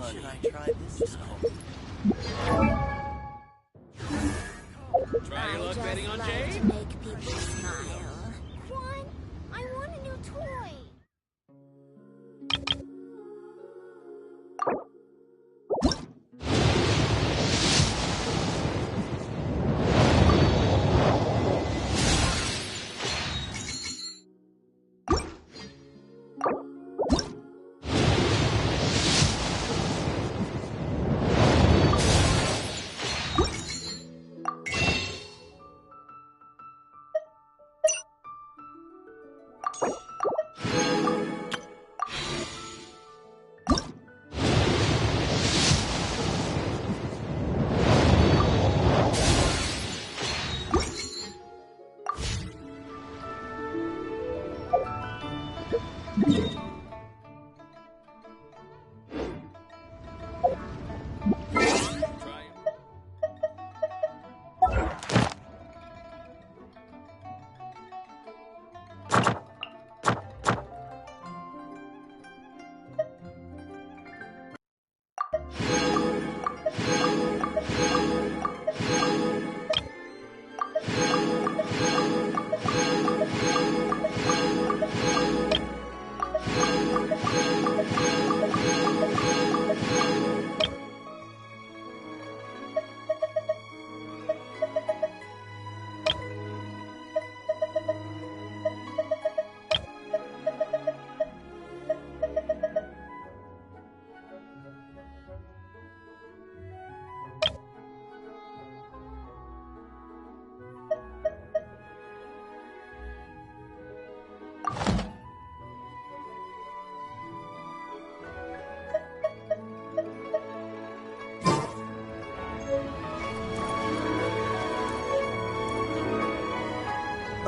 should I try this time? Try your luck betting on Jade? To make people smile. Quan, I want a new toy.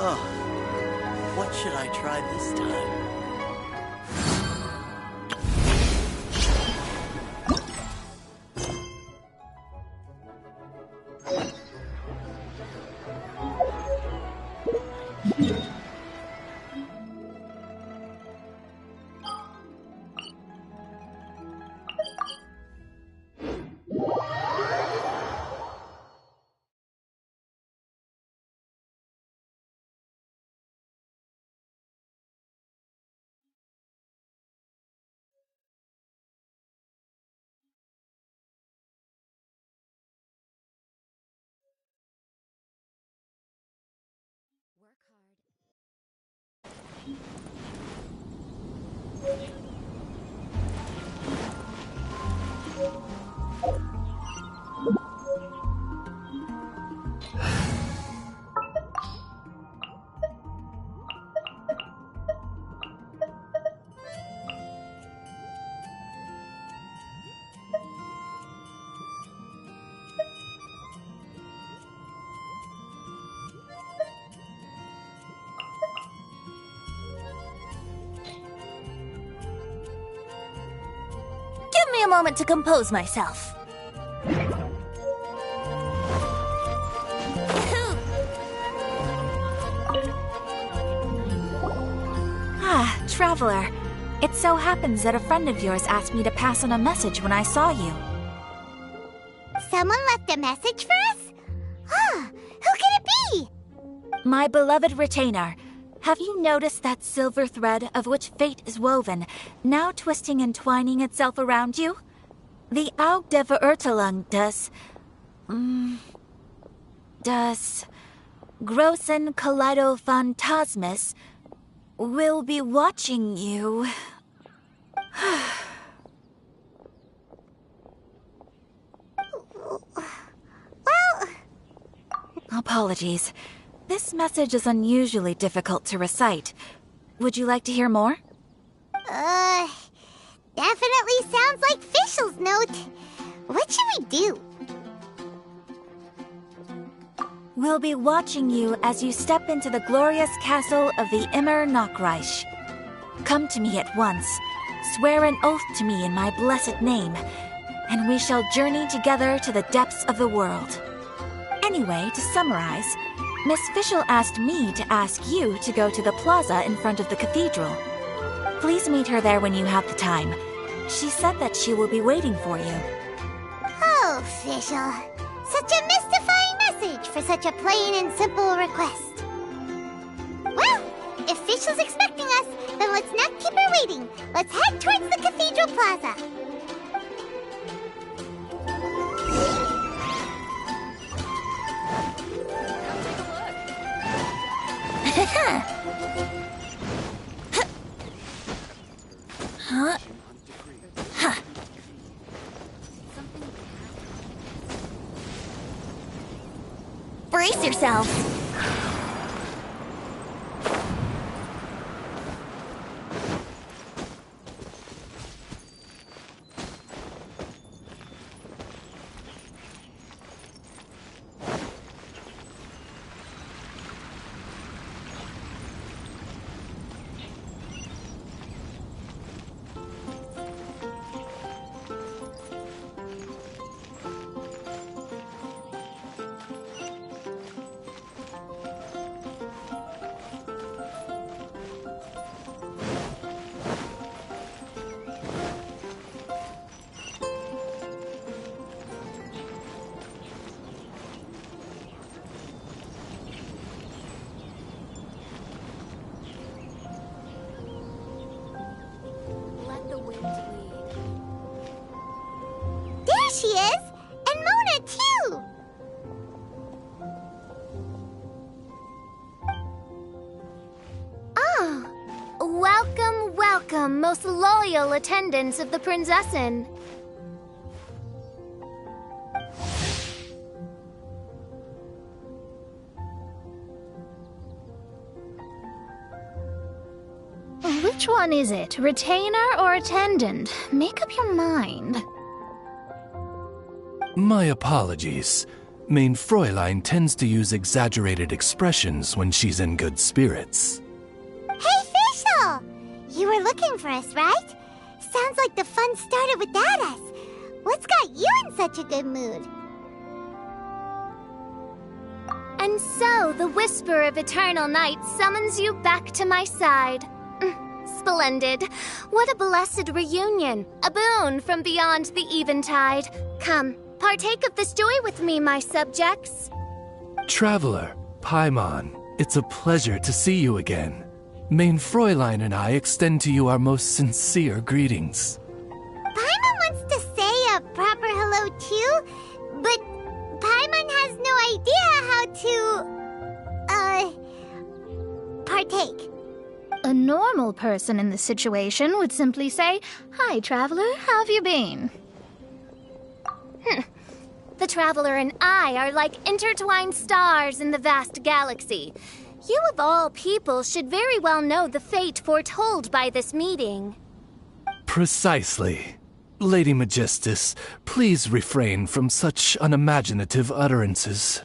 Oh, what should I try this time? Work hard. Give me a moment to compose myself. Ah, Traveler. It so happens that a friend of yours asked me to pass on a message when I saw you. Someone left a message for us? Huh, who could it be? My beloved retainer, have you noticed that silver thread of which fate is woven, now twisting and twining itself around you? The Aug der Verurteilung das Großen Kaleido-Phantasmus will be watching you. Well... Apologies. This message is unusually difficult to recite. Would you like to hear more? Definitely sounds like Fischl's note. What should we do? We'll be watching you as you step into the glorious castle of the Immer Nachreich. Come to me at once, swear an oath to me in my blessed name, and we shall journey together to the depths of the world. Anyway, to summarize, Miss Fischl asked me to ask you to go to the plaza in front of the cathedral. Please meet her there when you have the time. She said that she will be waiting for you. Oh, Fischl. Such a mystifying message for such a plain and simple request. Well, if Fischl's expecting us, then let's not keep her waiting. Let's head towards the Cathedral Plaza. Huh? Huh. Brace yourselves. There she is! And Mona, too! Ah, welcome, welcome, most loyal attendants of the Prinzessin. Which one is it, retainer or attendant? Make up your mind. My apologies. Main Fräulein tends to use exaggerated expressions when she's in good spirits. Hey, Fischl! You were looking for us, right? Sounds like the fun started without us. What's got you in such a good mood? And so, the whisper of eternal night summons you back to my side. Splendid. What a blessed reunion. A boon from beyond the eventide. Come, partake of this joy with me, my subjects. Traveler, Paimon, it's a pleasure to see you again. Main Fräulein and I extend to you our most sincere greetings. Paimon wants to say a proper hello too, but Paimon has no idea how to, partake. A normal person in this situation would simply say, "Hi, traveler, how have you been?" The traveler and I are like intertwined stars in the vast galaxy. You of all people should very well know the fate foretold by this meeting. Precisely. Lady Magistus, please refrain from such unimaginative utterances.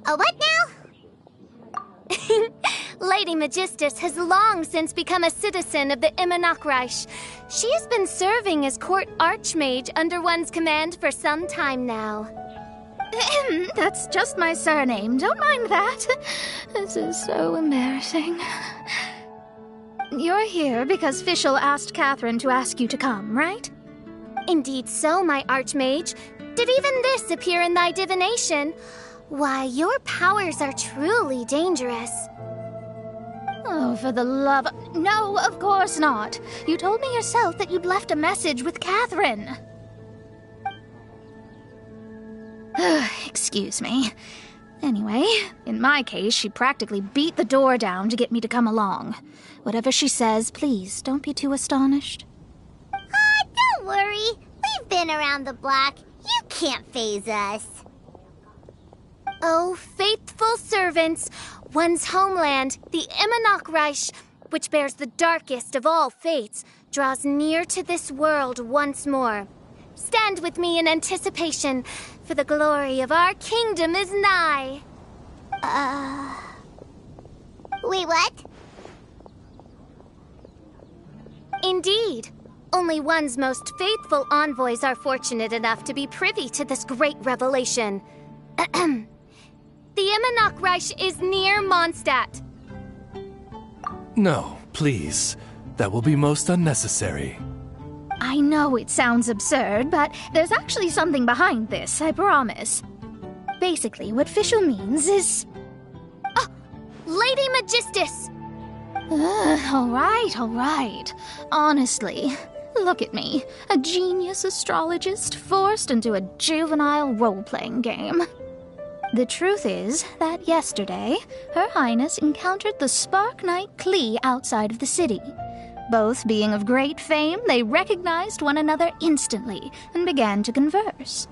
What now? Lady Magistus has long since become a citizen of the Immernachtreich. She has been serving as court archmage under one's command for some time now. That's just my surname. Don't mind that. This is so embarrassing. You're here because Fischl asked Catherine to ask you to come, right? Indeed so, my archmage. Did even this appear in thy divination? Why, your powers are truly dangerous. Oh, for the love... No, of course not. You told me yourself that you'd left a message with Catherine. Excuse me. Anyway, in my case, she practically beat the door down to get me to come along. Whatever she says, please, don't be too astonished. Don't worry. We've been around the block. You can't faze us. Oh, faithful servants, one's homeland, the Immernachtreich, which bears the darkest of all fates, draws near to this world once more. Stand with me in anticipation, for the glory of our kingdom is nigh. Wait, what? Indeed. Only one's most faithful envoys are fortunate enough to be privy to this great revelation. The Immernachtreich is near Mondstadt. No, Please, that will be most unnecessary. I know it sounds absurd, but there's actually something behind this, I promise. Basically, what Fischl means is... Oh, Lady Magistus! All right. Honestly, look at me. A genius astrologist forced into a juvenile role-playing game. The truth is that yesterday, Her Highness encountered the Spark Knight Klee outside of the city. Both being of great fame, they recognized one another instantly and began to converse.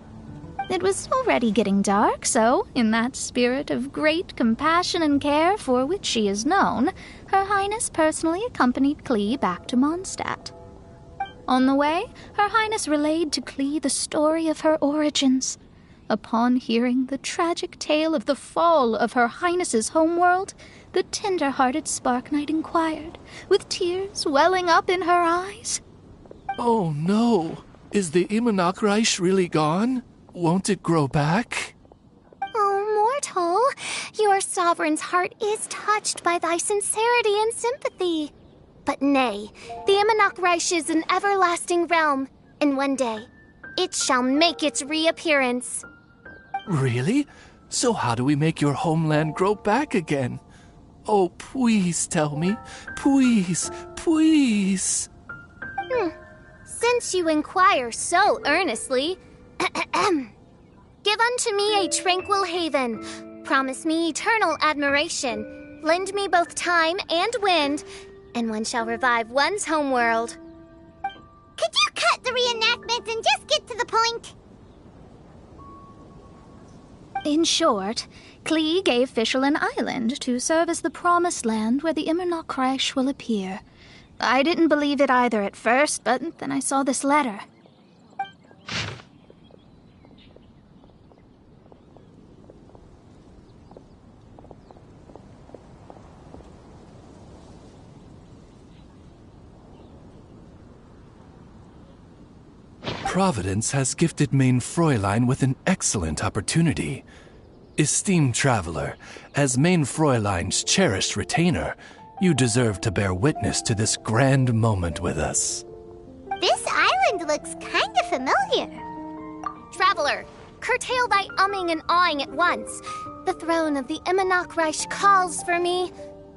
It was already getting dark, so, in that spirit of great compassion and care for which she is known, Her Highness personally accompanied Klee back to Mondstadt. On the way, Her Highness relayed to Klee the story of her origins. Upon hearing the tragic tale of the fall of Her Highness's homeworld, the tender-hearted Spark Knight inquired, with tears welling up in her eyes. Oh no! Is the Immernachtreich really gone? Won't it grow back? Oh, mortal, your sovereign's heart is touched by thy sincerity and sympathy. But nay, the Immernachtreich is an everlasting realm, and one day it shall make its reappearance. Really? So how do we make your homeland grow back again? Oh, please tell me. Please. Since you inquire so earnestly, give unto me a tranquil haven. Promise me eternal admiration. Lend me both time and wind, and one shall revive one's homeworld. Could you cut the reenactment and just get to the point? In short, Klee gave Fischl an island to serve as the promised land where the Immernachtreich will appear. I didn't believe it either at first, but then I saw this letter. Providence has gifted Mein Fräulein with an excellent opportunity. Esteemed traveler, as Mein Fräulein's cherished retainer, you deserve to bear witness to this grand moment with us. This island looks kind of familiar. Traveler, curtail thy umming and awing at once. The throne of the Immernachtreich calls for me.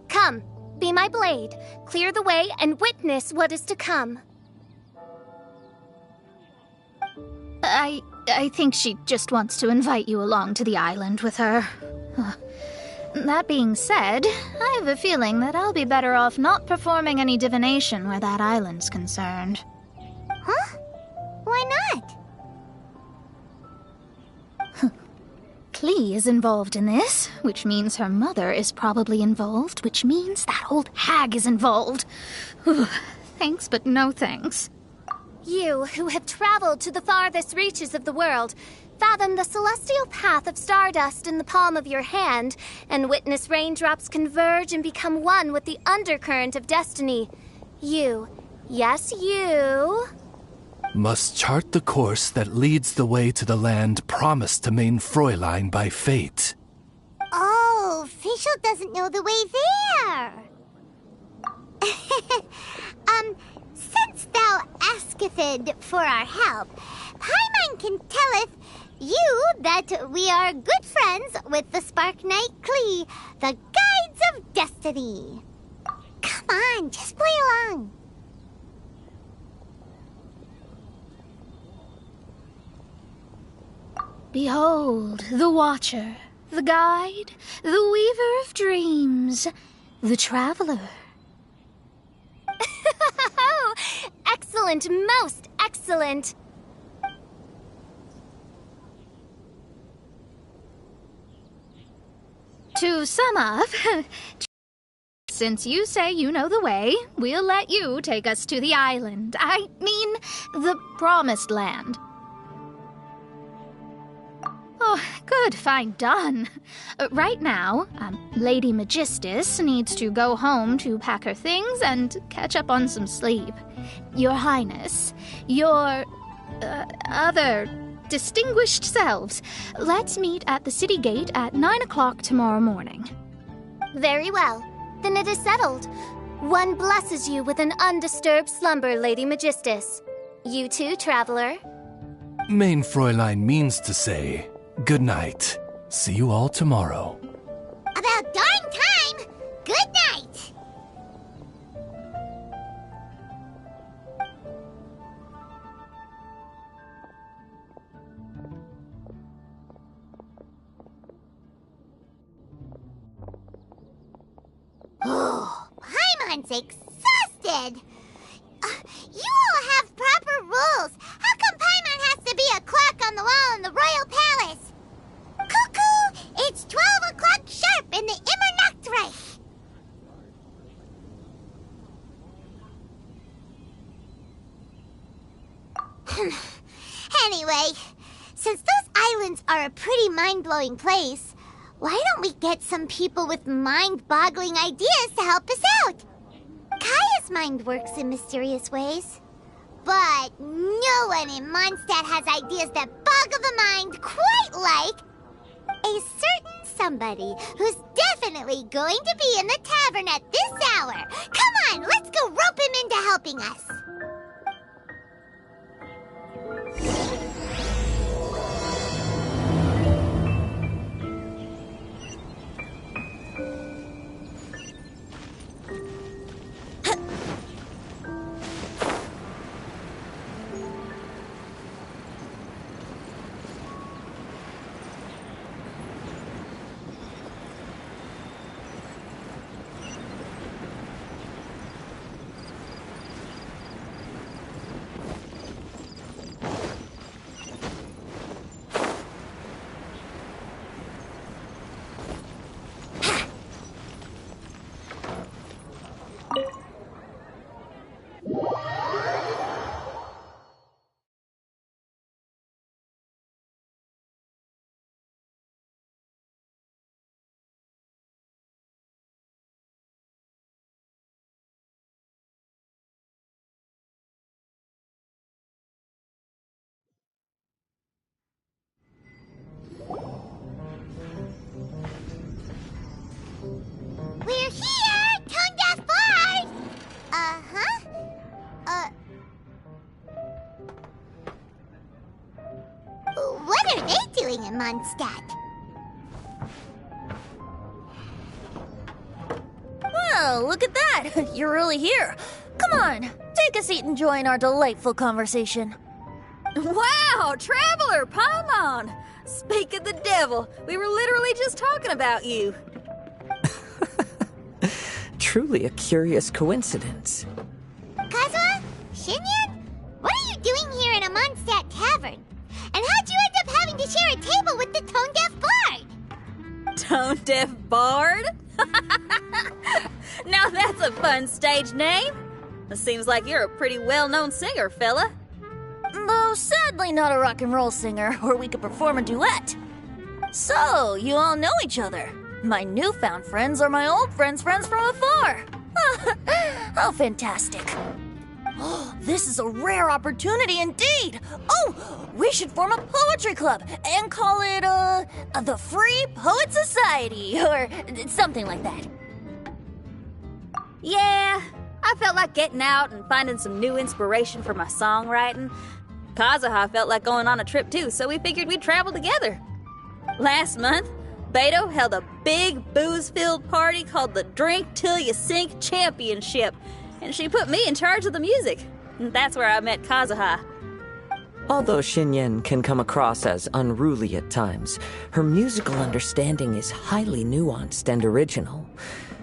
Come, be my blade, clear the way, and witness what is to come. I think she just wants to invite you along to the island with her. That being said, I have a feeling that I'll be better off not performing any divination where that island's concerned. Huh? Why not? Klee is involved in this, which means her mother is probably involved, which means that old hag is involved. Thanks, but no thanks. You, who have traveled to the farthest reaches of the world, fathom the celestial path of stardust in the palm of your hand, and witness raindrops converge and become one with the undercurrent of destiny. You, yes you... must chart the course that leads the way to the land promised to Mein Fräulein by fate. Oh, Fischl doesn't know the way there. Since thou asketh for our help, Paimon can telleth you that we are good friends with the Spark Knight Klee, the Guides of Destiny. Come on, just play along. Behold, the Watcher, the Guide, the Weaver of Dreams, the Traveler. Excellent, most excellent. To sum up, since you say you know the way, we'll let you take us to the island. I mean, the Promised Land. Oh, good, fine, done. Right now, Lady Magistus needs to go home to pack her things and catch up on some sleep. Your Highness, your other distinguished selves, let's meet at the city gate at 9 o'clock tomorrow morning. Very well. Then it is settled. One blesses you with an undisturbed slumber, Lady Magistus. You too, traveler. Main Fräulein means to say, good night. See you all tomorrow. About darn time! Good night! Oh, Paimon's exhausted! You all have proper rules. How come Paimon has to be a clock on the wall in the royal palace? Cuckoo! It's 12 o'clock sharp in the Immernachtreich! Anyway, since those islands are a pretty mind-blowing place, why don't we get some people with mind-boggling ideas to help us out? Kaya's mind works in mysterious ways. But no one in Mondstadt has ideas that boggle the mind quite like a certain somebody who's definitely going to be in the tavern at this hour. Come on, let's go rope him into helping us. We're here, Tone Deaf Bard! What are they doing in Mondstadt? Well, look at that! You're really here. Come on, take a seat and join our delightful conversation. Wow, Traveler Paimon! Speak of the devil, we were literally just talking about you. Truly a curious coincidence. Kazuha? Shinyan? What are you doing here in a Mondstadt tavern? And how'd you end up having to share a table with the Tone Deaf Bard? Tone Deaf Bard? Now that's a fun stage name. It seems like you're a pretty well-known singer, fella. Though sadly not a rock and roll singer, or we could perform a duet. So, you all know each other. My newfound friends are my old friends' friends from afar. How fantastic. Oh, this is a rare opportunity indeed. Oh, we should form a poetry club and call it, the Free Poet Society, or something like that. Yeah, I felt like getting out and finding some new inspiration for my songwriting. Kazuha felt like going on a trip too, so we figured we'd travel together. Last month, Beto held a big booze-filled party called the Drink Till You Sink Championship, and she put me in charge of the music. And that's where I met Kazuha. Although Shinyen can come across as unruly at times, her musical understanding is highly nuanced and original.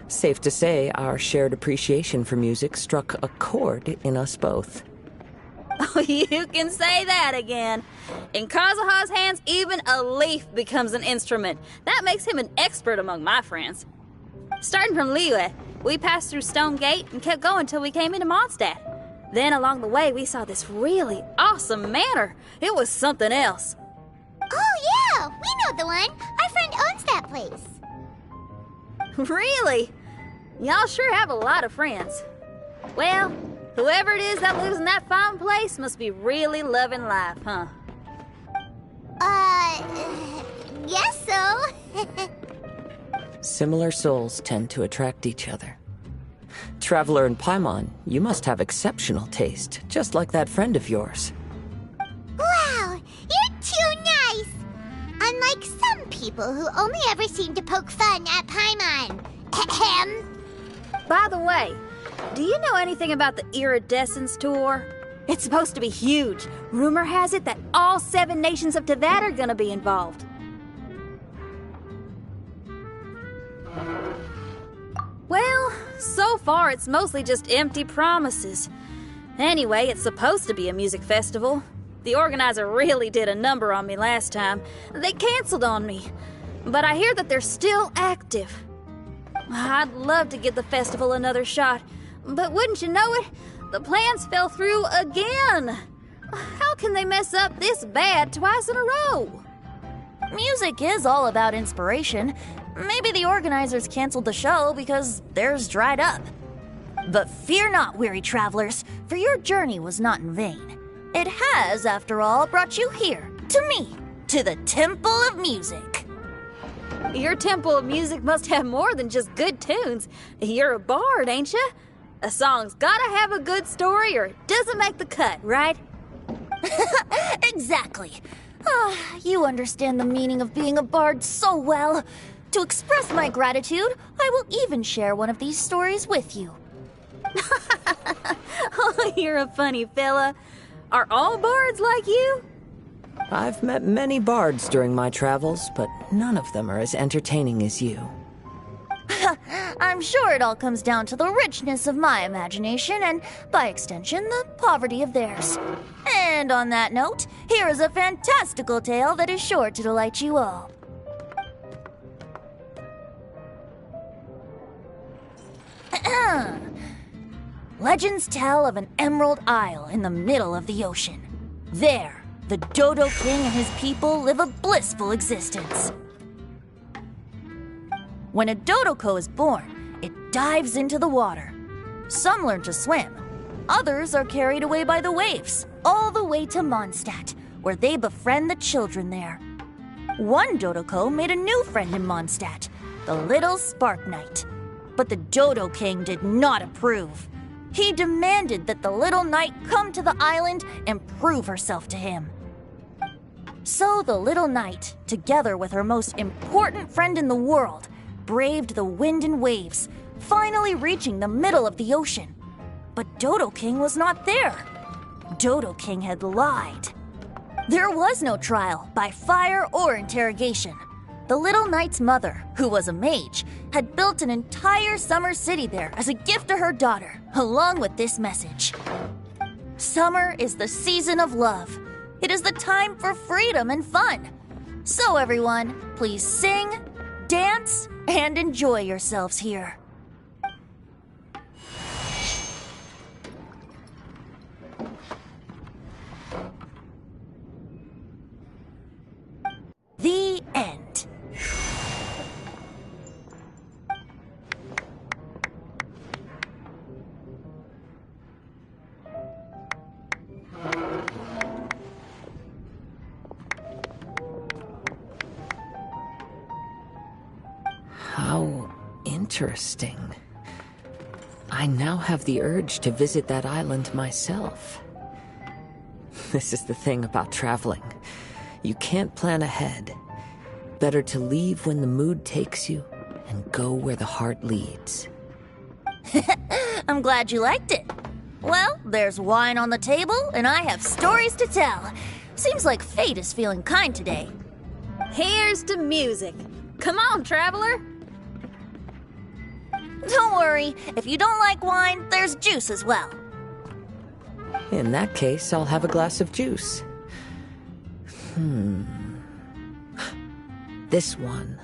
Safe to say, our shared appreciation for music struck a chord in us both. Oh, you can say that again. In Kazuha's hands, even a leaf becomes an instrument. That makes him an expert among my friends. Starting from Liyue, we passed through Stone Gate and kept going till we came into Mondstadt. Then along the way, we saw this really awesome manor. It was something else. Oh yeah, we know the one. Our friend owns that place. Really? Y'all sure have a lot of friends. Well, whoever it is that lives in that fine place must be really loving life, huh? Guess so. Similar souls tend to attract each other. Traveler in Paimon, you must have exceptional taste, just like that friend of yours. Wow, you're too nice! Unlike some people who only ever seem to poke fun at Paimon. Ahem. By the way, do you know anything about the Iridescence Tour? It's supposed to be huge. Rumor has it that all 7 nations of Teyvat are gonna be involved. Well, so far it's mostly just empty promises. Anyway, it's supposed to be a music festival. The organizer really did a number on me last time. They canceled on me. But I hear that they're still active. I'd love to give the festival another shot. But wouldn't you know it, the plans fell through again. How can they mess up this bad twice in a row? Music is all about inspiration. Maybe the organizers canceled the show because theirs dried up. But fear not, weary travelers, for your journey was not in vain. It has, after all, brought you here, to me, to the Temple of Music. Your Temple of Music must have more than just good tunes. You're a bard, ain't ya? A song's gotta have a good story or it doesn't make the cut, right? Exactly. You understand the meaning of being a bard so well. To express my gratitude, I will even share one of these stories with you. Oh, you're a funny fella. Are all bards like you? I've met many bards during my travels, but none of them are as entertaining as you. I'm sure it all comes down to the richness of my imagination and, by extension, the poverty of theirs. And on that note, here is a fantastical tale that is sure to delight you all. Legends tell of an emerald isle in the middle of the ocean. There, the Dodo King and his people live a blissful existence. When a Dodoko is born, it dives into the water. Some learn to swim. Others are carried away by the waves, all the way to Mondstadt, where they befriend the children there. One Dodoko made a new friend in Mondstadt, the little Spark Knight. But the Dodo King did not approve. He demanded that the little knight come to the island and prove herself to him. So the little knight, together with her most important friend in the world, braved the wind and waves, finally reaching the middle of the ocean. But Dodo King was not there. Dodo King had lied. There was no trial by fire or interrogation. The little knight's mother, who was a mage, had built an entire summer city there as a gift to her daughter, along with this message. Summer is the season of love. It is the time for freedom and fun. So everyone, please sing, dance, and enjoy yourselves here. The end. How interesting. I now have the urge to visit that island myself. This is the thing about traveling. You can't plan ahead. Better to leave when the mood takes you and go where the heart leads. I'm glad you liked it. Well, there's wine on the table, and I have stories to tell. Seems like fate is feeling kind today. Here's to music. Come on, traveler. Don't worry, if you don't like wine, there's juice as well. In that case, I'll have a glass of juice. This one.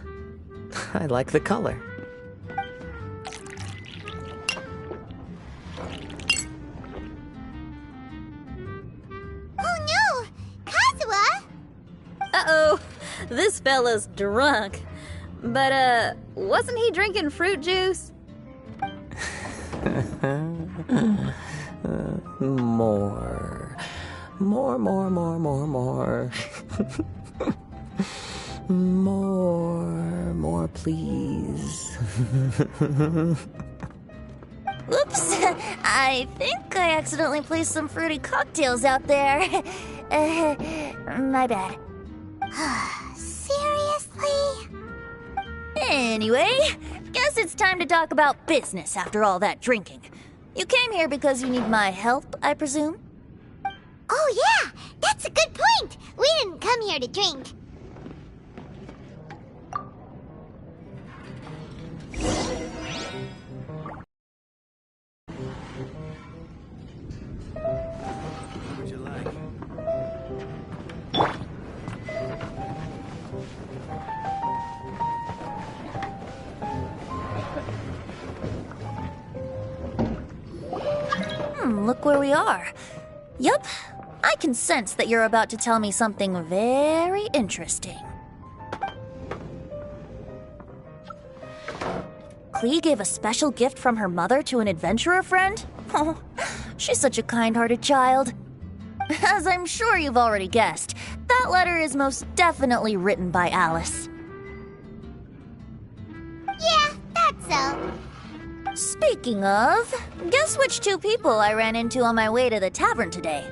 I like the color. Oh no! Kazuha! Uh-oh, this fella's drunk. But, wasn't he drinking fruit juice? More, more, please. Oops, I think I accidentally placed some fruity cocktails out there. My bad. Seriously? Anyway, guess it's time to talk about business after all that drinking. You came here because you need my help, I presume? Oh yeah, that's a good point. We didn't come here to drink. What would you like? Look where we are. Yup, I can sense that you're about to tell me something very interesting. Klee gave a special gift from her mother to an adventurer friend? Oh, she's such a kind-hearted child. As I'm sure you've already guessed, that letter is most definitely written by Alice. Yeah, that's so. Speaking of, guess which two people I ran into on my way to the tavern today?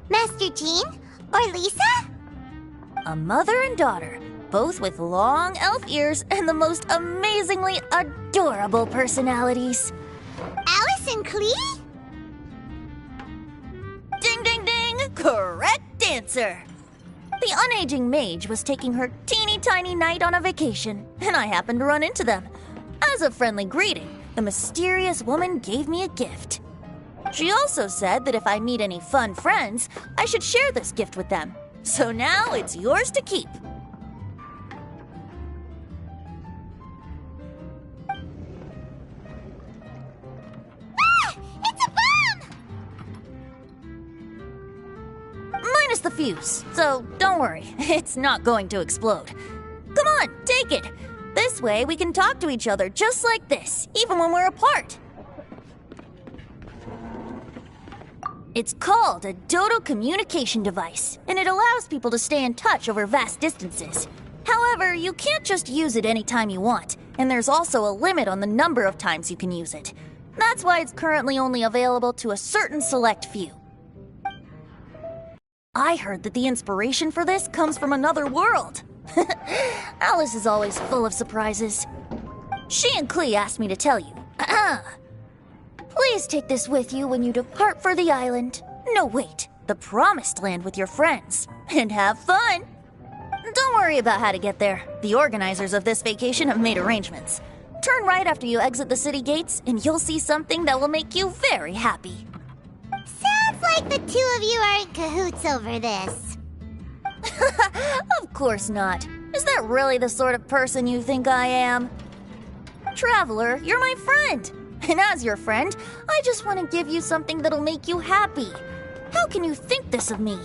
Master Jean? Or Lisa? A mother and daughter, both with long elf ears and the most amazingly adorable personalities. Alice and Klee? Ding, ding, ding! Correct answer! The unaging mage was taking her teeny tiny knight on a vacation, and I happened to run into them. As a friendly greeting, the mysterious woman gave me a gift. She also said that if I meet any fun friends, I should share this gift with them. So now it's yours to keep. Ah! It's a bomb! Minus the fuse, so don't worry, it's not going to explode. Come on, take it. This way we can talk to each other just like this, even when we're apart. It's called a Dodo communication device, and it allows people to stay in touch over vast distances. However, you can't just use it anytime you want, and there's also a limit on the number of times you can use it. That's why it's currently only available to a certain select few. I heard that the inspiration for this comes from another world. Alice is always full of surprises. She and Klee asked me to tell you. Please take this with you when you depart for the island. No, wait, the Promised Land with your friends. And have fun! Don't worry about how to get there. The organizers of this vacation have made arrangements. Turn right after you exit the city gates, and you'll see something that will make you very happy. Sounds like the two of you are in cahoots over this. Of course not. Is that really the sort of person you think I am? Traveler, you're my friend. And as your friend, I just want to give you something that'll make you happy. How can you think this of me?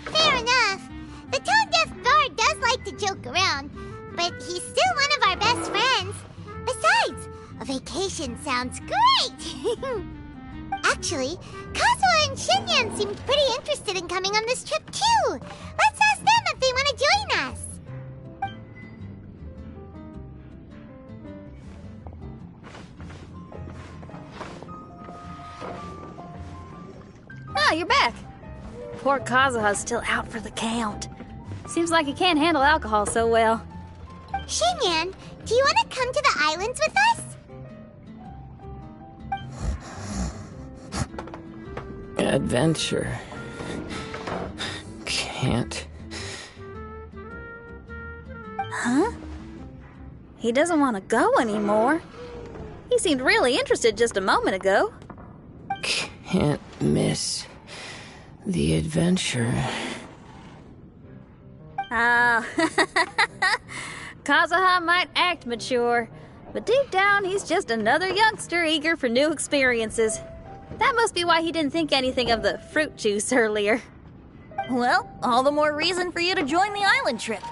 Fair enough. The tone-deaf guard does like to joke around, but he's still one of our best friends. Besides, a vacation sounds great! Actually, Kazuha and Shinyan seem pretty interested in coming on this trip too. Let's ask them if they want to join us. Ah, you're back. Poor Kazuha's still out for the count. Seems like he can't handle alcohol so well. Shinyan, do you want to come to the islands with us? Adventure. Can't. Huh? He doesn't want to go anymore. He seemed really interested just a moment ago. Can't miss the adventure. Ah, Kazuha might act mature, but deep down he's just another youngster eager for new experiences. That must be why he didn't think anything of the fruit juice earlier. Well, all the more reason for you to join the island trip.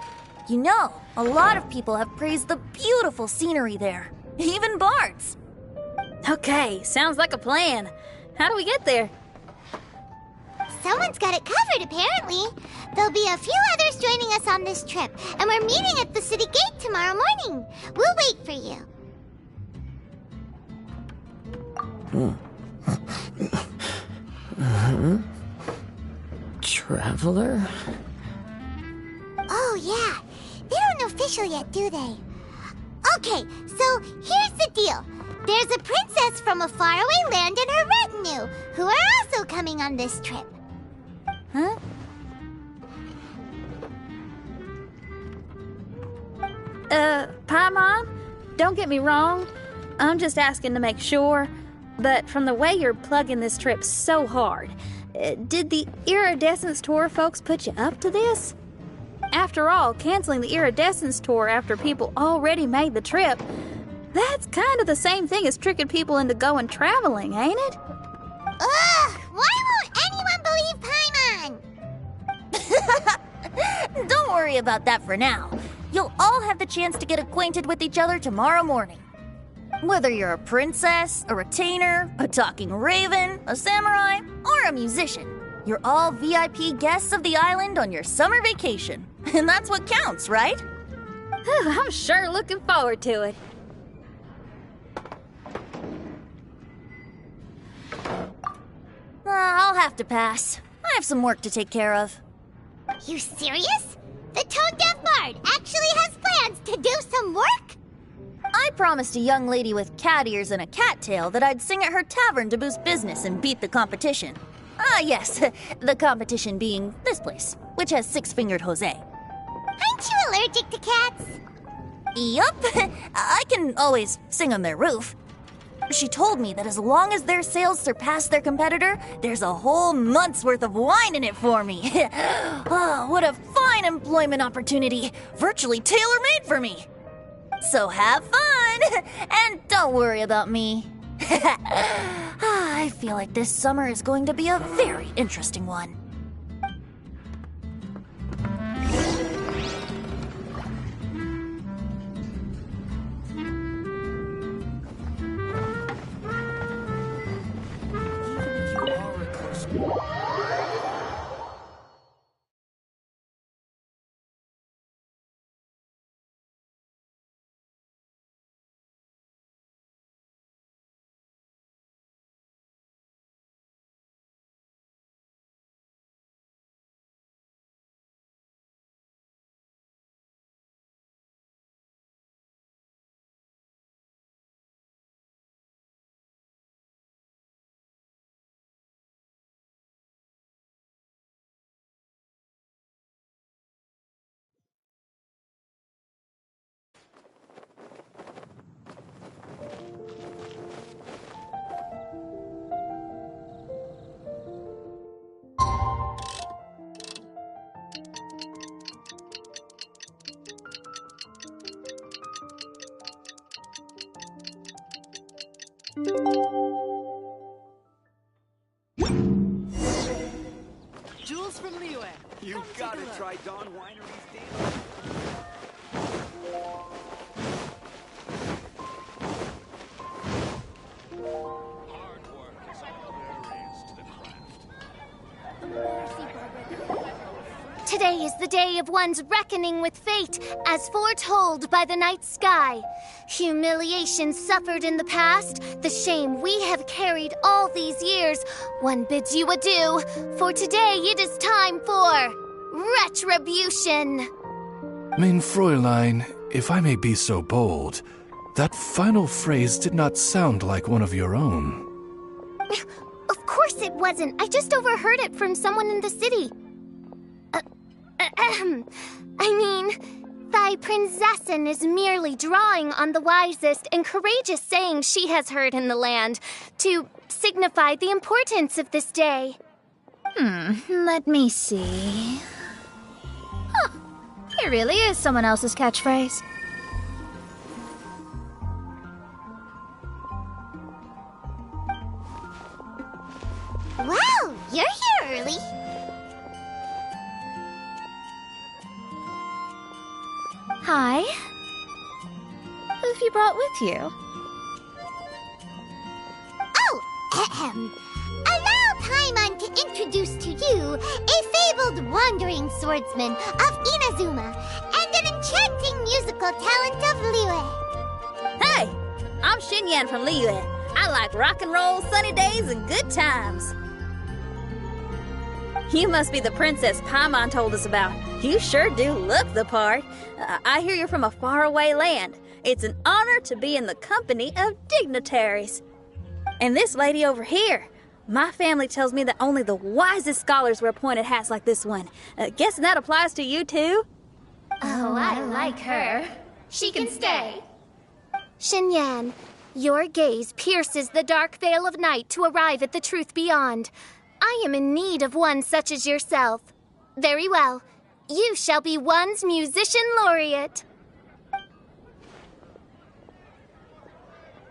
You know, a lot of people have praised the beautiful scenery there, even bards. Okay, sounds like a plan. How do we get there? Someone's got it covered, apparently. There'll be a few others joining us on this trip, and we're meeting at the city gate tomorrow morning. We'll wait for you. Traveler? Oh, yeah. They aren't official yet, do they? Okay, so here's the deal. There's a princess from a faraway land and her retinue, who are also coming on this trip. Huh? Paimon, don't get me wrong. I'm just asking to make sure. But from the way you're plugging this trip so hard, did the Iridescence Tour folks put you up to this? After all, canceling the Iridescence Tour after people already made the trip, that's kind of the same thing as tricking people into going traveling, ain't it? Ugh! Why won't anyone believe Paimon? Don't worry about that for now. You'll all have the chance to get acquainted with each other tomorrow morning. Whether you're a princess, a retainer, a talking raven, a samurai, or a musician, you're all VIP guests of the island on your summer vacation. And that's what counts, right? I'm sure looking forward to it. I'll have to pass. I have some work to take care of. You serious? The tone-deaf bard actually has plans to do some work? I promised a young lady with cat ears and a cattail that I'd sing at her tavern to boost business and beat the competition. Ah, yes, the competition being this place, which has six-fingered Jose. Aren't you allergic to cats? Yup, I can always sing on their roof. She told me that as long as their sales surpass their competitor, there's a whole month's worth of wine in it for me. Oh, what a fine employment opportunity, virtually tailor-made for me. So have fun, and don't worry about me. I feel like this summer is going to be a very interesting one. Jules from Liyue. You gotta try Dawn Winery's daily. Hard work is all there is to the craft. Today is the day of one's reckoning with fate, as foretold by the night sky. Humiliation suffered in the past, the shame we have carried all these years. One bids you adieu, for today it is time for retribution. Mein Fräulein, if I may be so bold, that final phrase did not sound like one of your own. Of course it wasn't. I just overheard it from someone in the city. I mean, thy prinzessin is merely drawing on the wisest and courageous sayings she has heard in the land to signify the importance of this day. Let me see. Huh. It really is someone else's catchphrase. Wow, you're here early. Hi. Who have you brought with you? Oh, ahem. Allow Paimon to introduce to you a fabled wandering swordsman of Inazuma and an enchanting musical talent of Liyue. Hey, I'm Xinyan from Liyue. I like rock and roll, sunny days, and good times. You must be the princess Paimon told us about. You sure do look the part. I hear you're from a faraway land. It's an honor to be in the company of dignitaries. And this lady over here, my family tells me that only the wisest scholars wear pointed hats like this one. Guessing that applies to you too? Oh, I like her. She can stay. Xinyan, your gaze pierces the dark veil of night to arrive at the truth beyond. I am in need of one such as yourself. Very well. You shall be one's musician laureate.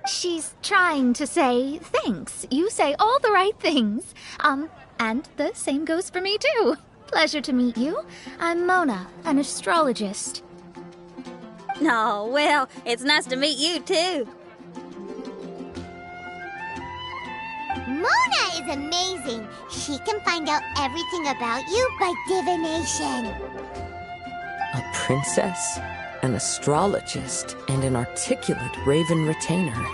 She's trying to say thanks. You say all the right things. And the same goes for me too. Pleasure to meet you. I'm Mona, an astrologist. Oh, well, it's nice to meet you too. Mona is amazing. She can find out everything about you by divination. A princess, an astrologist, and an articulate raven retainer.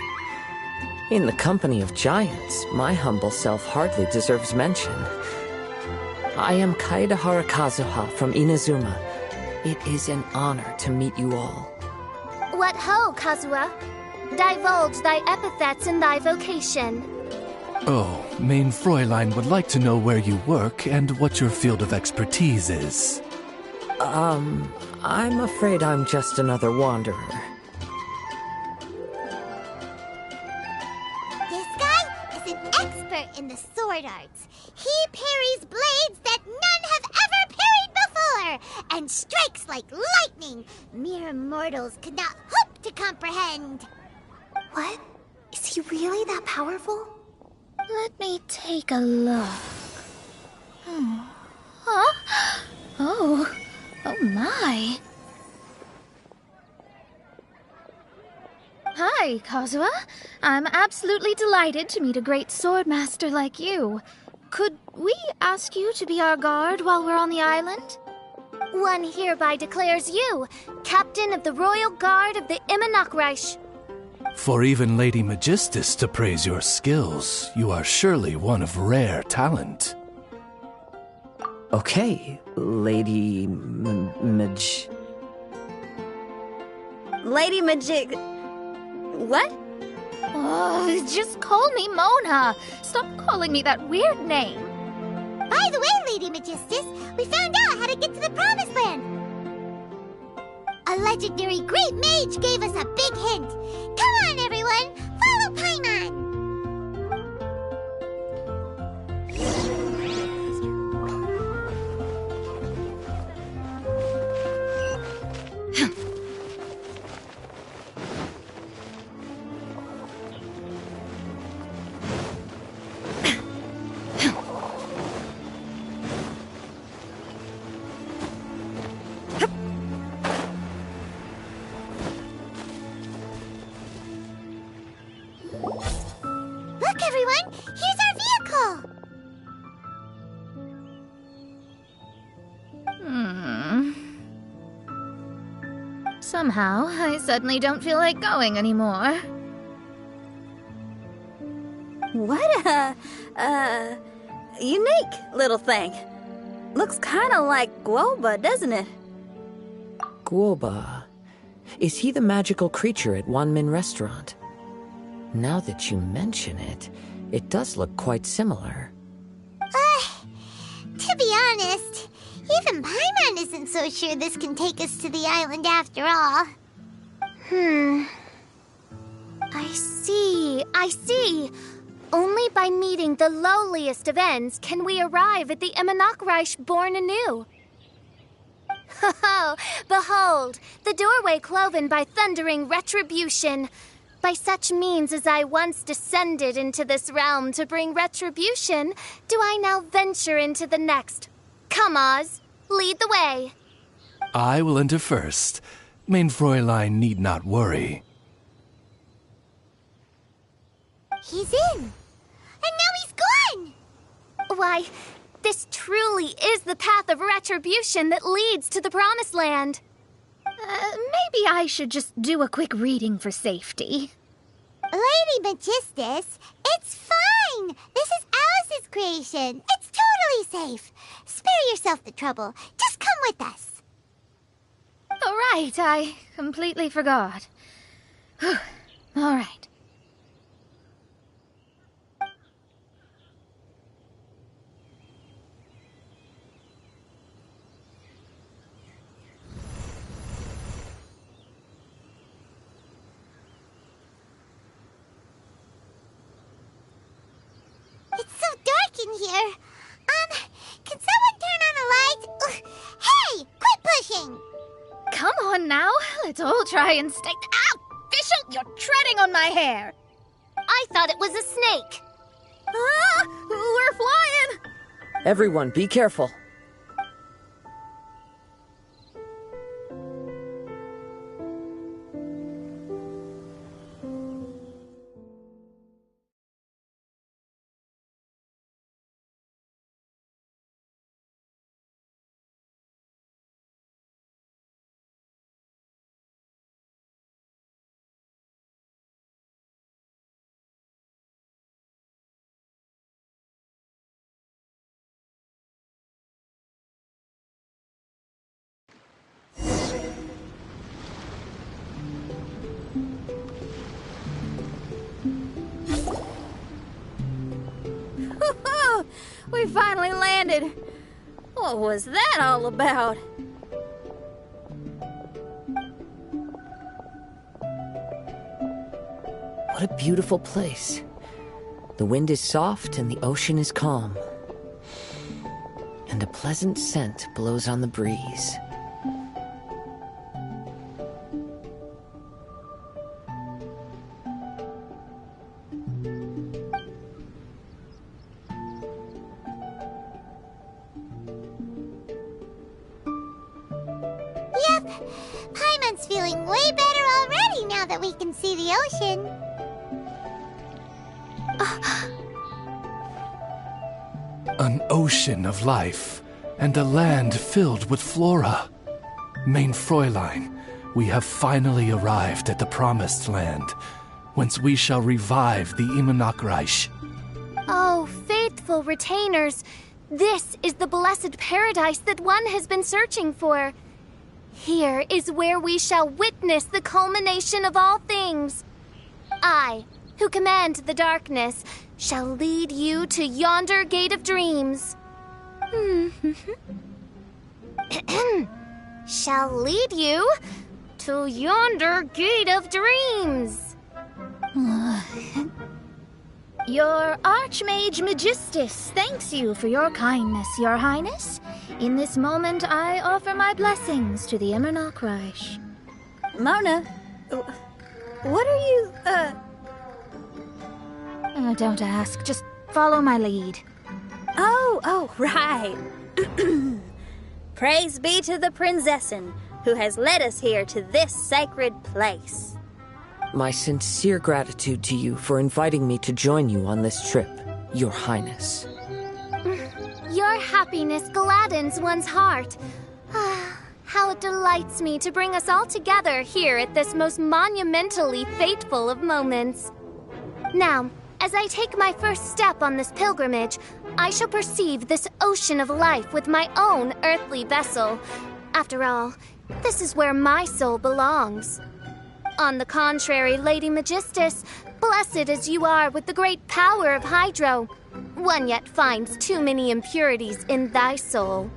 In the company of giants, my humble self hardly deserves mention. I am Kaida Harakazuha from Inazuma. It is an honor to meet you all. What ho, Kazuha? Divulge thy epithets and thy vocation. Oh, Main Fräulein would like to know where you work and what your field of expertise is. I'm afraid I'm just another wanderer. This guy is an expert in the sword arts. He parries blades that none have ever parried before, and strikes like lightning mere mortals could not hope to comprehend. What? Is he really that powerful? Let me take a look. Huh? Oh my. Hi, Kazuha. I'm absolutely delighted to meet a great swordmaster like you. Could we ask you to be our guard while we're on the island? One hereby declares you captain of the Royal Guard of the Immernachtreich. For even Lady Magistus to praise your skills, you are surely one of rare talent. Okay, Lady Lady Magic... What? Oh, just call me Mona. Stop calling me that weird name. By the way, Lady Magistus, we found out how to get to the Promised Land. A legendary great mage gave us a big hint. Come on, everyone! Follow Paimon! Look, everyone! Here's our vehicle! Somehow, I suddenly don't feel like going anymore. What a unique little thing. Looks kind of like Guoba, doesn't it? Guoba. Is he the magical creature at Wanmin Restaurant? Now that you mention it, it does look quite similar. To be honest, even Paimon isn't so sure this can take us to the island after all. I see. Only by meeting the lowliest of ends can we arrive at the Immernachtreich born anew. Ho, behold, the doorway cloven by thundering retribution. By such means as I once descended into this realm to bring retribution, do I now venture into the next. Come, Oz, lead the way. I will enter first. Main Fräulein need not worry. He's in! And now he's gone! Why, this truly is the path of retribution that leads to the Promised Land. Maybe I should just do a quick reading for safety. Lady Lady Magistus, it's fine. This is Alice's creation. It's totally safe. Spare yourself the trouble. Just come with us. All right, I completely forgot. All right. It's so dark in here. Can someone turn on a light? Ugh. Hey, quit pushing. Come on now, let's all try and stay. Ow! Fischl, you're treading on my hair. I thought it was a snake. Ah! We're flying! Everyone, be careful. We finally landed. What was that all about? What a beautiful place. The wind is soft and the ocean is calm. And a pleasant scent blows on the breeze. Yep, Paimon's feeling way better already now that we can see the ocean. An ocean of life, and a land filled with flora. Mein Fräulein, we have finally arrived at the Promised Land, whence we shall revive the Immernachtreich. Oh, faithful retainers, this is the blessed paradise that one has been searching for. Here is where we shall witness the culmination of all things. I, who command the darkness, shall lead you to yonder gate of dreams. Shall lead you to yonder gate of dreams. Your Archmage Magistus thanks you for your kindness, Your Highness. In this moment, I offer my blessings to the Immernachtreich. Mona, what are you, Don't ask, just follow my lead. Oh, right. Praise be to the Prinzessin, who has led us here to this sacred place. My sincere gratitude to you for inviting me to join you on this trip, Your Highness. Your happiness gladdens one's heart. How it delights me to bring us all together here at this most monumentally fateful of moments. Now, as I take my first step on this pilgrimage, I shall perceive this ocean of life with my own earthly vessel. After all, this is where my soul belongs. On the contrary, Lady Magistus, blessed as you are with the great power of Hydro, one yet finds too many impurities in thy soul.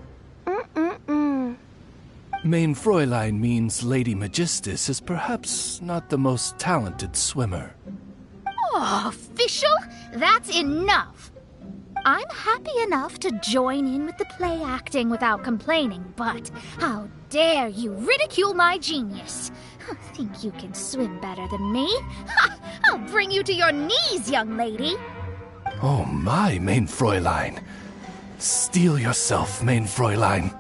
Mein Fräulein means Lady Magistus is perhaps not the most talented swimmer. Oh, Fischl, that's enough. I'm happy enough to join in with the play acting without complaining, but how dare you ridicule my genius? Think you can swim better than me? Ha! I'll bring you to your knees, young lady. Oh my, Mein Fräulein. Steel yourself, Mein Fräulein.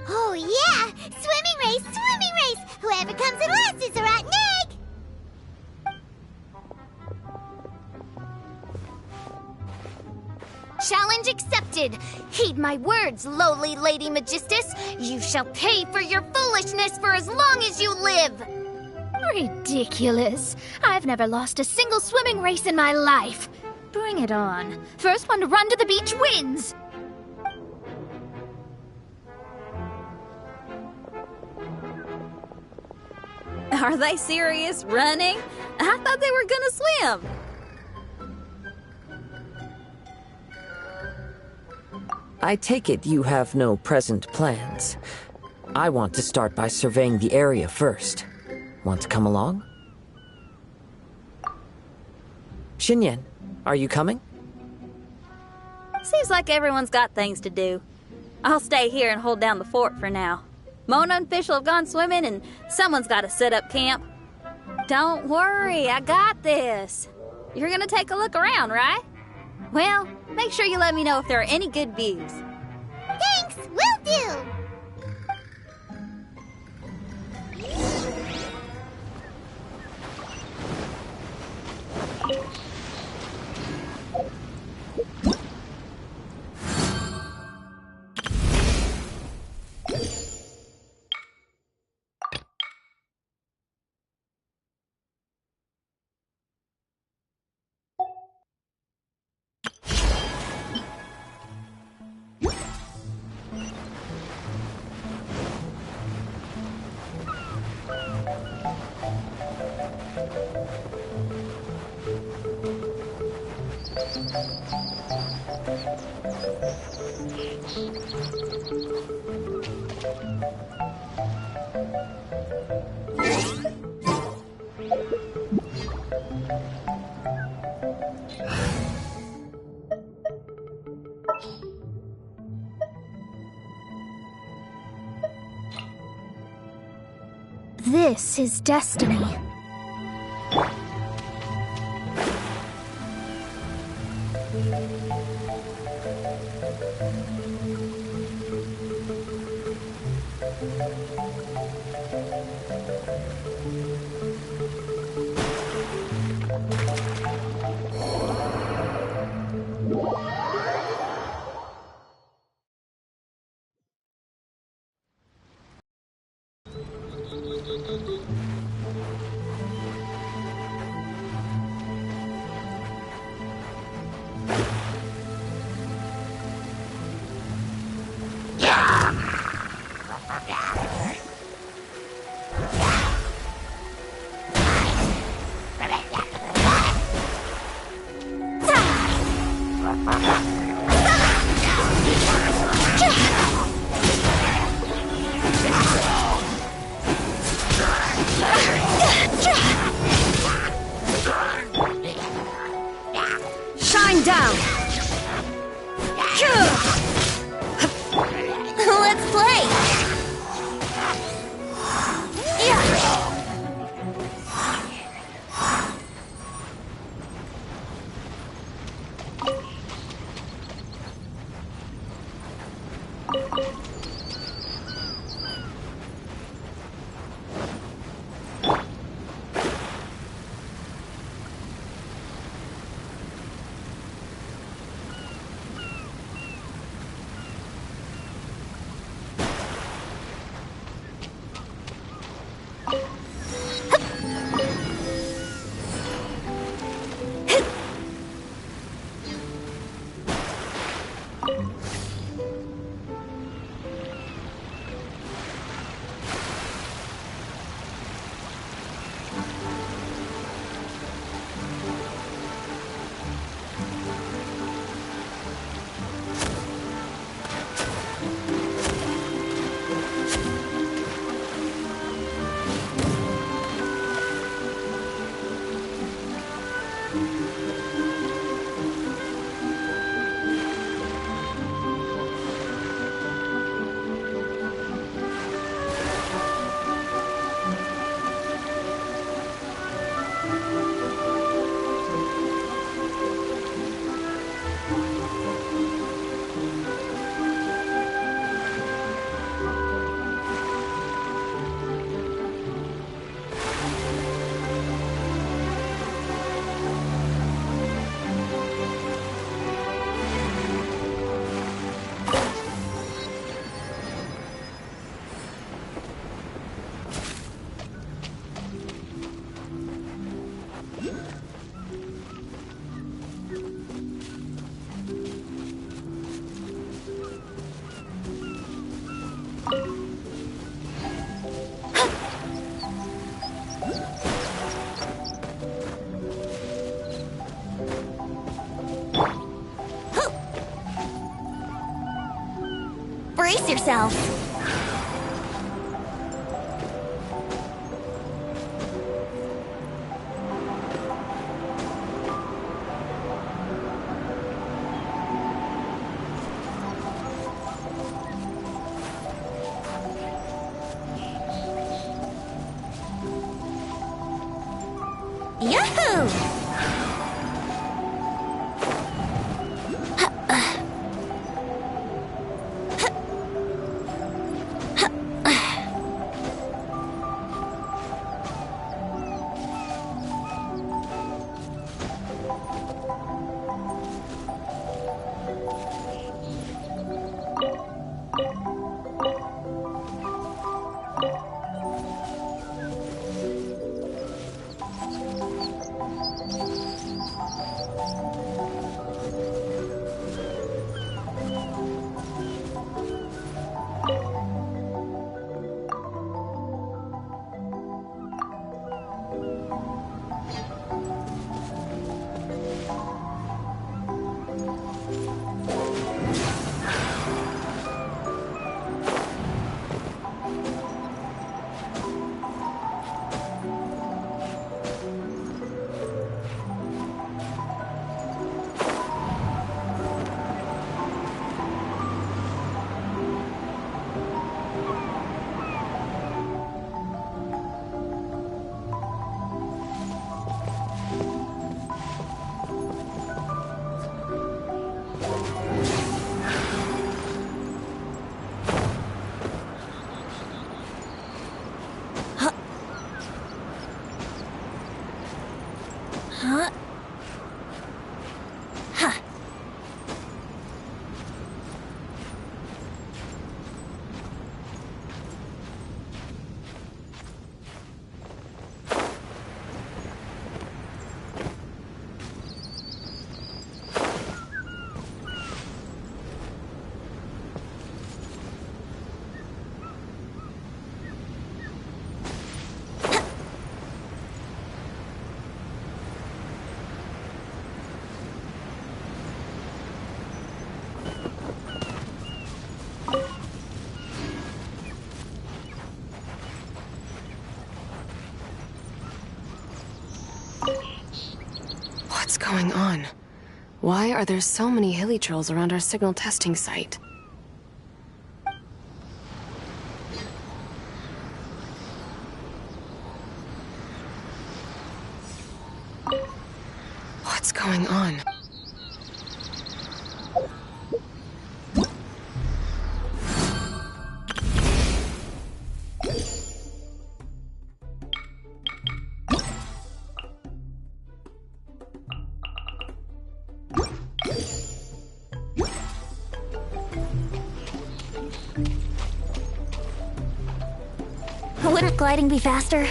Oh yeah! Swimming race! Whoever comes in last is a rotten egg! Challenge accepted. Heed my words, lowly Lady Magistus. You shall pay for your foolishness for as long as you live. Ridiculous. I've never lost a single swimming race in my life. Bring it on. First one to run to the beach wins. Are they serious? Running? I thought they were gonna swim. I take it you have no present plans. I want to start by surveying the area first. Want to come along? Xinyan, are you coming? Seems like everyone's got things to do. I'll stay here and hold down the fort for now. Mona and Fischl have gone swimming, and someone's got to set up camp. Don't worry, I got this. You're gonna take a look around, right? Well, make sure you let me know if there are any good views. Thanks, will do! This is destiny. Shine down! Let's play! yourself. Yahoo! Huh? Huh. What's going on? Why are there so many hilly trolls around our signal testing site? What's going on? Wouldn't gliding be faster?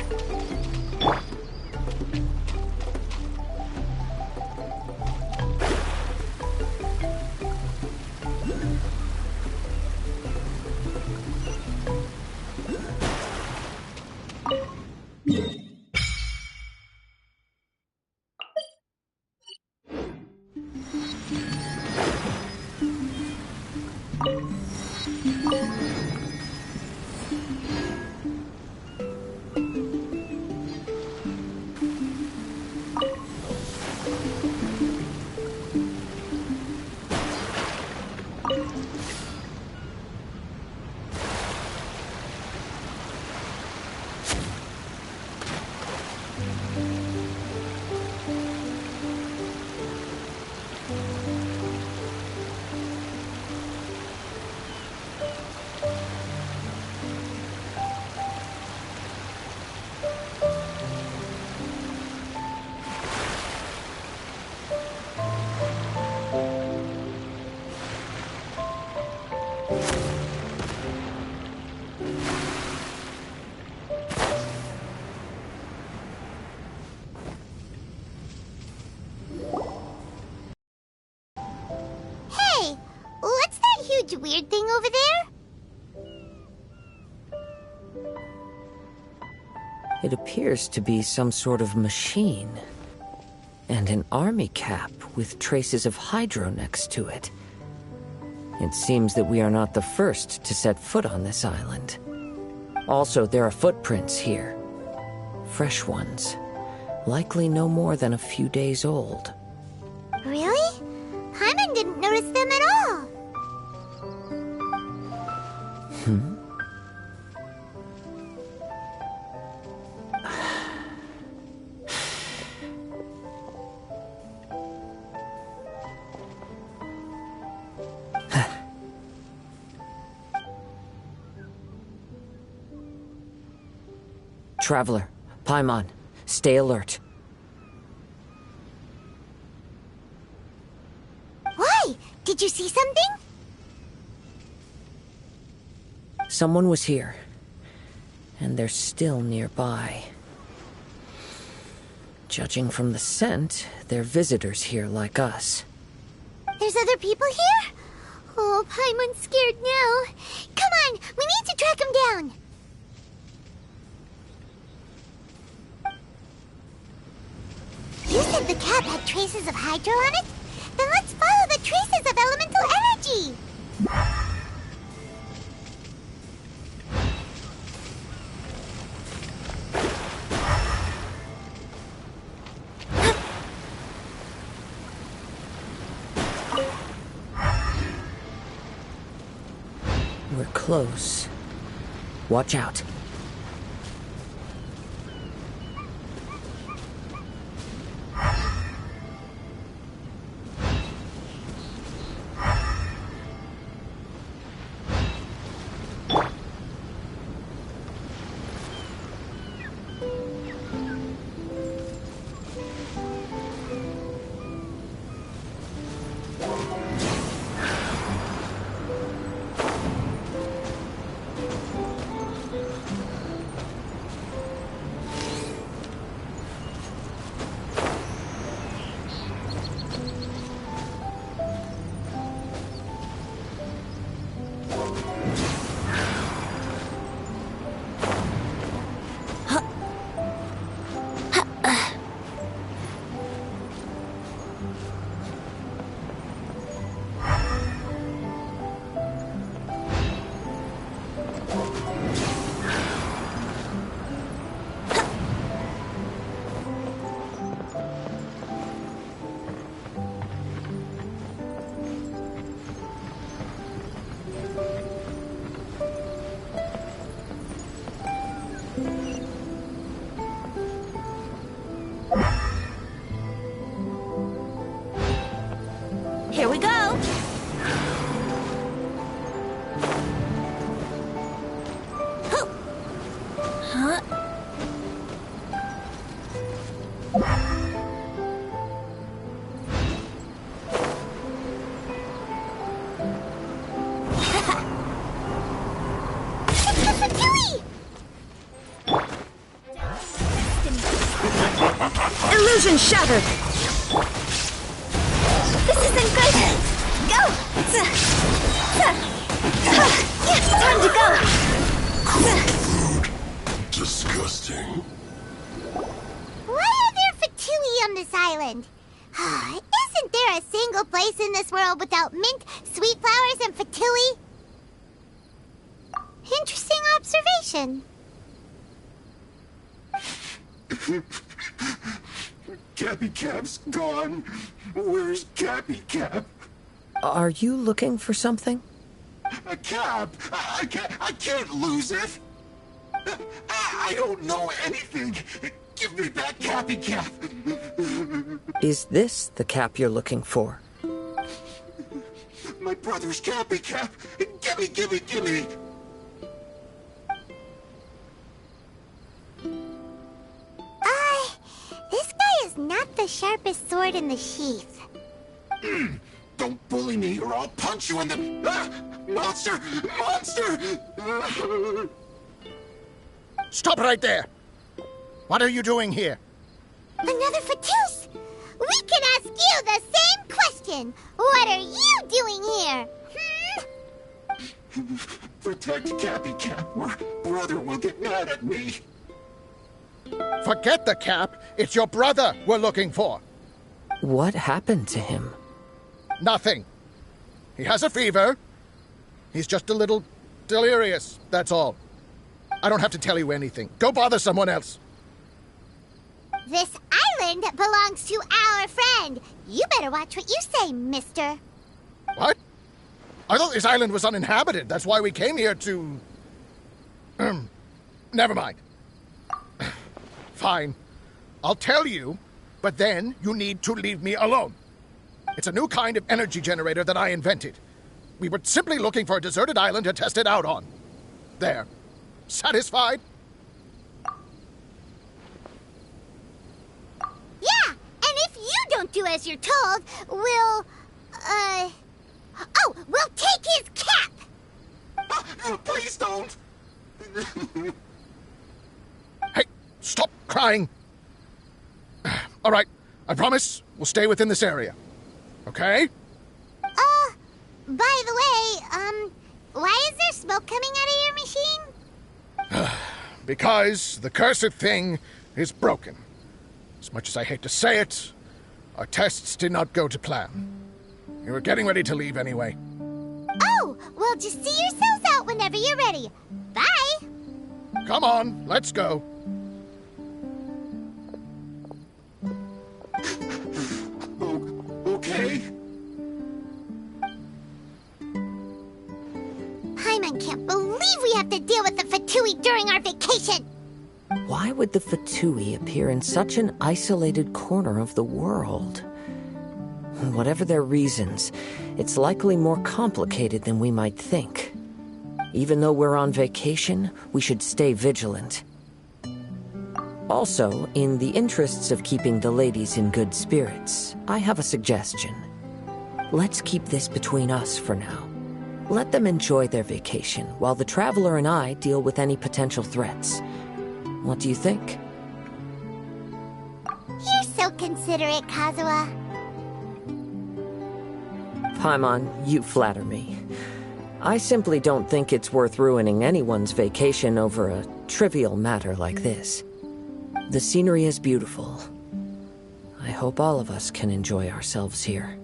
Hey, what's that huge weird thing over there? It appears to be some sort of machine. And an army cap with traces of hydro next to it. It seems that we are not the first to set foot on this island. Also, there are footprints here. Fresh ones. Likely no more than a few days old. Really? Paimon didn't notice them at all. Traveler, Paimon, stay alert. Why? Did you see something? Someone was here, and they're still nearby. Judging from the scent, they're visitors here like us. There's other people here? Oh, Paimon's scared now. Come on, we need to track him down. You said the cap had traces of hydro on it? Then let's follow the traces of elemental energy! We're close. Watch out. Here we go! Huh? Illusion shattered! This isn't good! Go! Time to go! Disgusting. Why are there Fatui on this island? Isn't there a single place in this world without mint, sweet flowers, and Fatui? Interesting observation. Cappy Cap's gone. Where's Cappy Cap? Are you looking for something? A cap! I can't lose it! I don't know anything! Give me back Cappy Cap! Is this the cap you're looking for? My brother's Cappy Cap! Gimme! This guy is not the sharpest sword in the sheath. Don't bully me or I'll punch you in the... Monster! Stop right there! What are you doing here? Another Fatus! We can ask you the same question! What are you doing here? Protect Cappy Cap or brother will get mad at me. Forget the cap. It's your brother we're looking for. What happened to him? Nothing. He has a fever, He's just a little delirious, that's all. I don't have to tell you anything. Go bother someone else. This island belongs to our friend. You better watch what you say, mister. What? I thought this island was uninhabited. That's why we came here to... Never mind. Fine. I'll tell you, but then you need to leave me alone. It's a new kind of energy generator that I invented. We were simply looking for a deserted island to test it out on. There. Satisfied? Yeah, and if you don't do as you're told, we'll take his cap! Please don't! Hey, stop crying! All right, I promise we'll stay within this area. Okay? By the way, why is there smoke coming out of your machine? Because the cursed thing is broken. As much as I hate to say it, our tests did not go to plan. We were getting ready to leave anyway. Oh, well, just see yourselves out whenever you're ready. Bye! Come on, let's go. Okay. Paimon can't believe we have to deal with the Fatui during our vacation! Why would the Fatui appear in such an isolated corner of the world? Whatever their reasons, it's likely more complicated than we might think. Even though we're on vacation, we should stay vigilant. Also, in the interests of keeping the ladies in good spirits, I have a suggestion. Let's keep this between us for now. Let them enjoy their vacation, while the Traveler and I deal with any potential threats. What do you think? You're so considerate, Kazuha. Paimon, you flatter me. I simply don't think it's worth ruining anyone's vacation over a trivial matter like this. The scenery is beautiful. I hope all of us can enjoy ourselves here.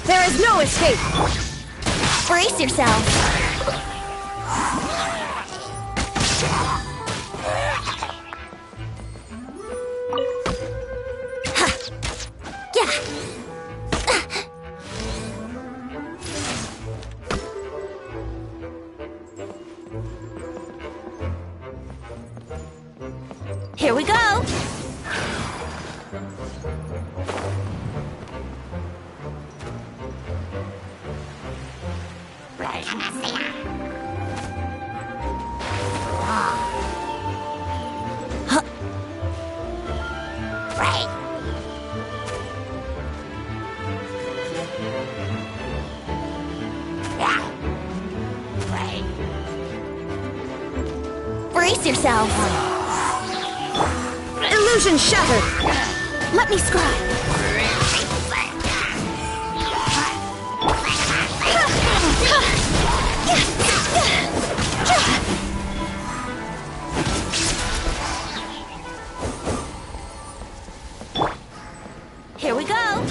There is no escape! Brace yourself! Here we go! Brace yourself! Illusion shattered! Let me scry! Here we go!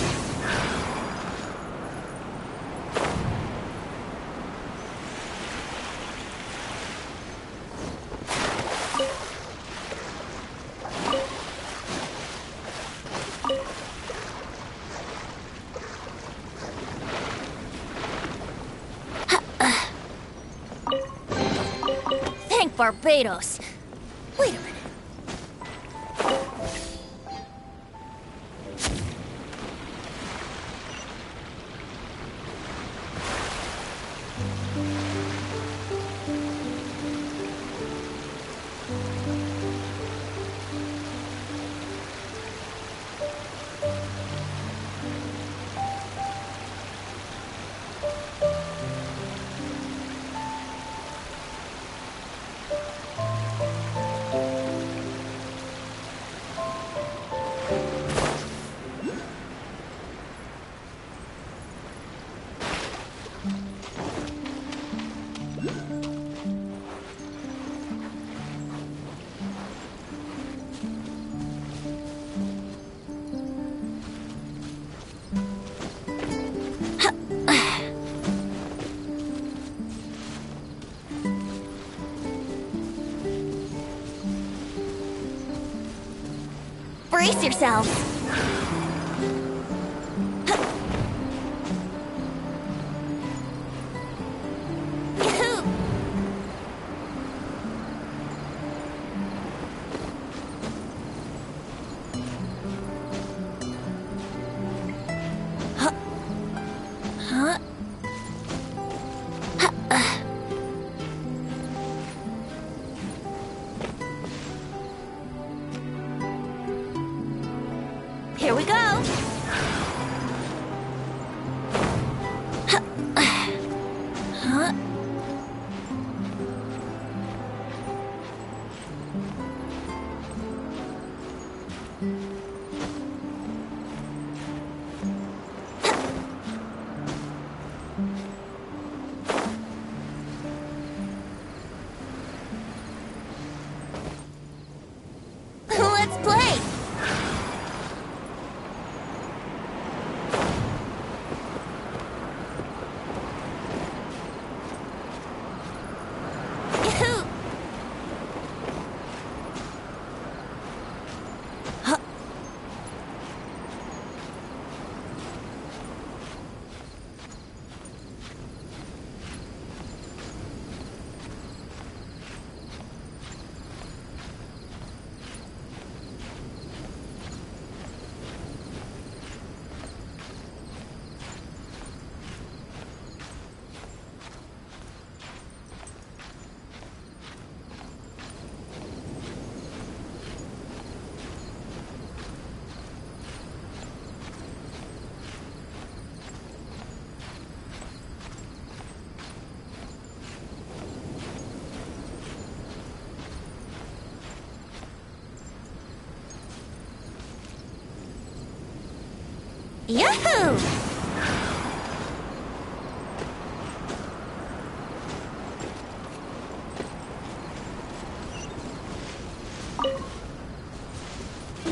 Thank Barbados! Wait a minute. Brace yourselves! Here we go! Let's play! Yahoo!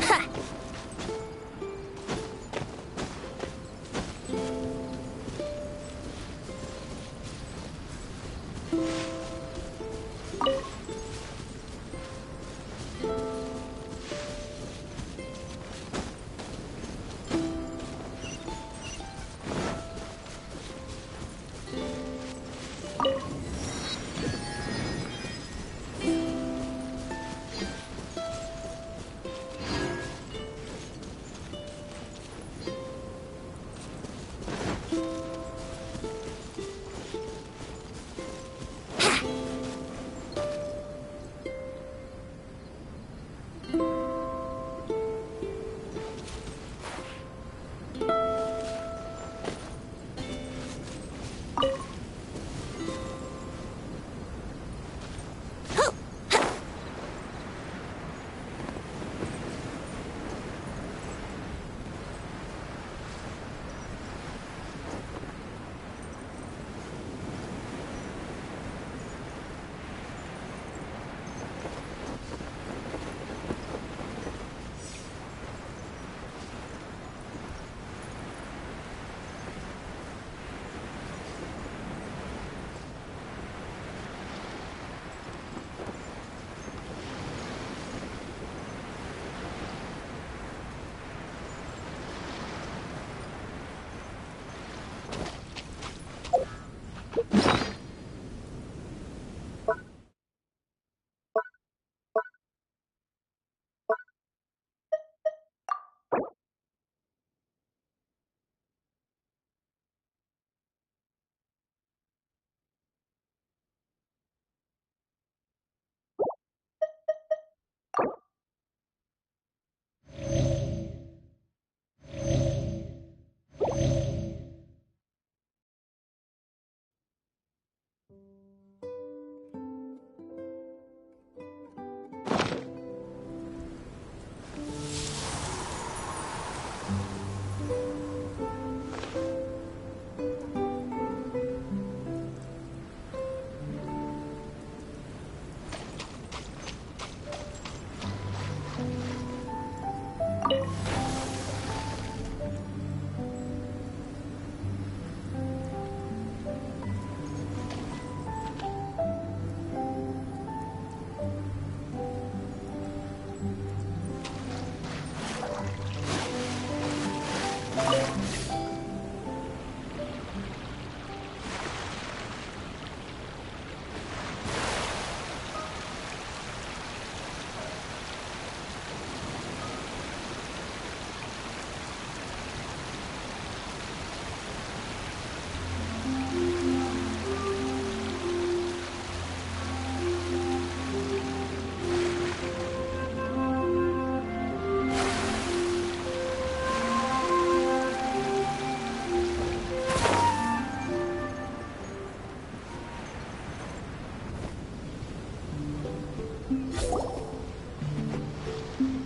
Ha!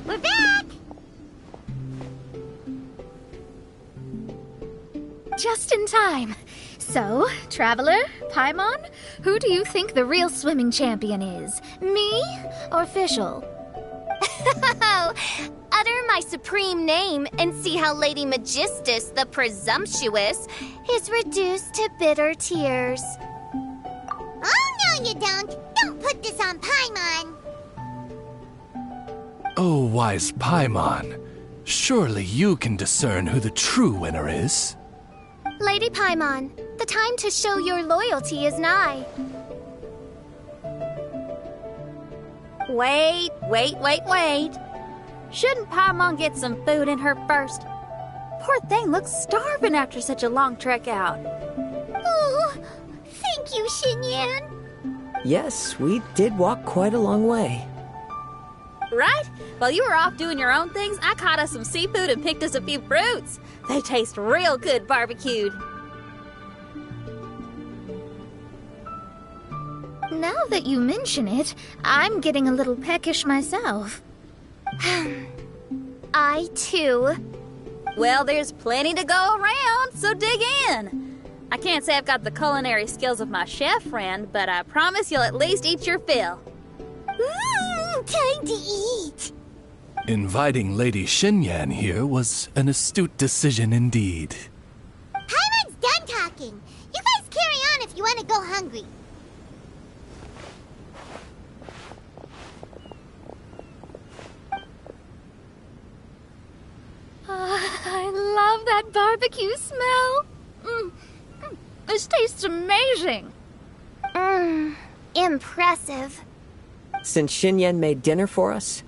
We're back! Just in time. So, Traveler, Paimon, who do you think the real swimming champion is? Me or Fischl? Utter my supreme name and see how Lady Magistus, the presumptuous, is reduced to bitter tears. Oh, no you don't! Don't put this on Paimon! Oh, wise Paimon, surely you can discern who the true winner is. Lady Paimon, the time to show your loyalty is nigh. Wait. Shouldn't Paimon get some food in her first? Poor thing looks starving after such a long trek out. Oh, thank you, Xinyan. Yes, we did walk quite a long way. Right? While you were off doing your own things, I caught us some seafood and picked us a few fruits. They taste real good barbecued. Now that you mention it, I'm getting a little peckish myself. I, too. Well, there's plenty to go around, so dig in. I can't say I've got the culinary skills of my chef friend, but I promise you'll at least eat your fill. Time to eat. Inviting Lady Xinyan here was an astute decision indeed. Paimon's done talking. You guys carry on if you want to go hungry. I love that barbecue smell. This tastes amazing. Impressive. Since Xinyan made dinner for us,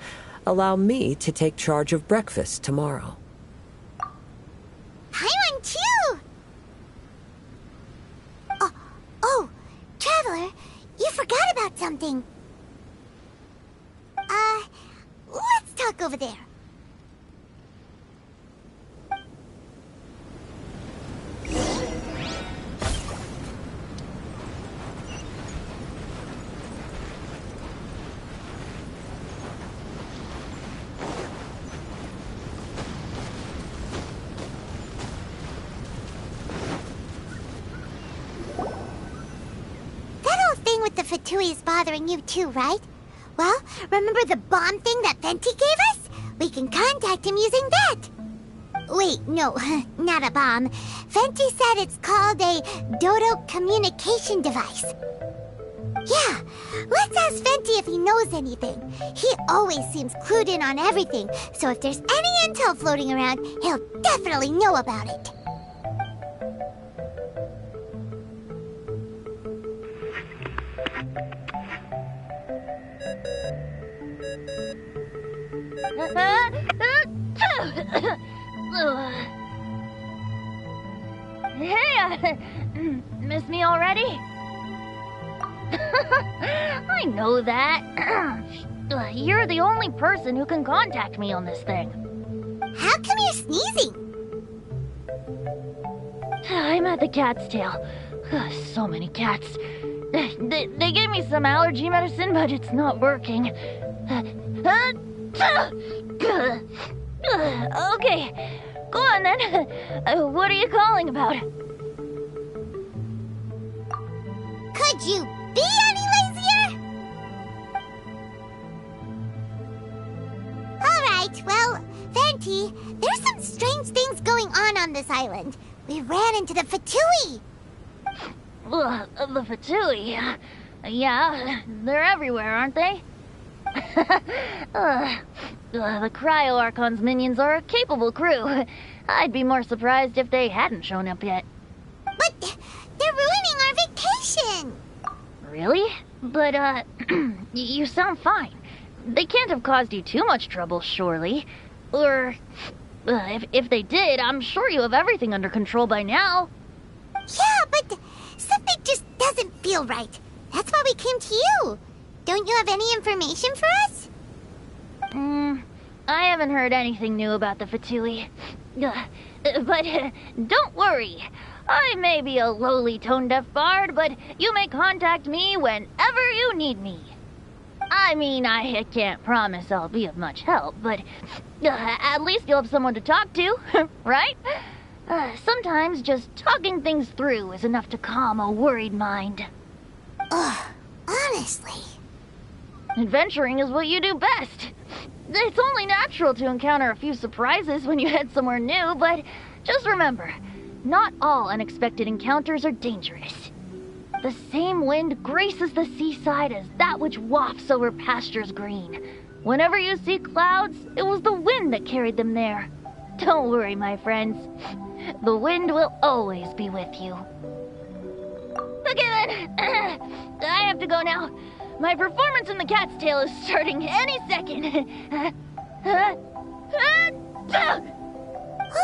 allow me to take charge of breakfast tomorrow. Paimon too! Oh, Traveler, you forgot about something. Let's talk over there. With the Fatui is bothering you too, right? Well, remember the bomb thing that Venti gave us? We can contact him using that. Wait, no, not a bomb. Venti said it's called a Dodo communication device. Yeah, let's ask Venti if he knows anything. He always seems clued in on everything, so if there's any intel floating around, he'll definitely know about it. Hey, miss me already? I know that. You're the only person who can contact me on this thing. How come you're sneezing? I'm at the cat's tail. So many cats. They gave me some allergy medicine, but it's not working. Okay, go on then. What are you calling about? Could you be any lazier? Alright, well, Venti, there's some strange things going on this island. We ran into the Fatui. The Fatui? Yeah, they're everywhere, aren't they? The Cryo Archon's minions are a capable crew. I'd be more surprised if they hadn't shown up yet. But they're ruining our vacation. Really? But, you sound fine. They can't have caused you too much trouble, surely. Or, if they did, I'm sure you have everything under control by now. Yeah, but something just doesn't feel right. That's why we came to you. Don't you have any information for us? I haven't heard anything new about the Fatui. But don't worry. I may be a lowly tone-deaf bard, but you may contact me whenever you need me. I mean, I can't promise I'll be of much help, but at least you'll have someone to talk to, right? Sometimes just talking things through is enough to calm a worried mind. Honestly. Adventuring is what you do best. It's only natural to encounter a few surprises when you head somewhere new, but just remember, not all unexpected encounters are dangerous. The same wind graces the seaside as that which wafts over pastures green. Whenever you see clouds, it was the wind that carried them there. Don't worry, my friends. The wind will always be with you. Okay then, I have to go now. My performance in the cat's tail is starting any second.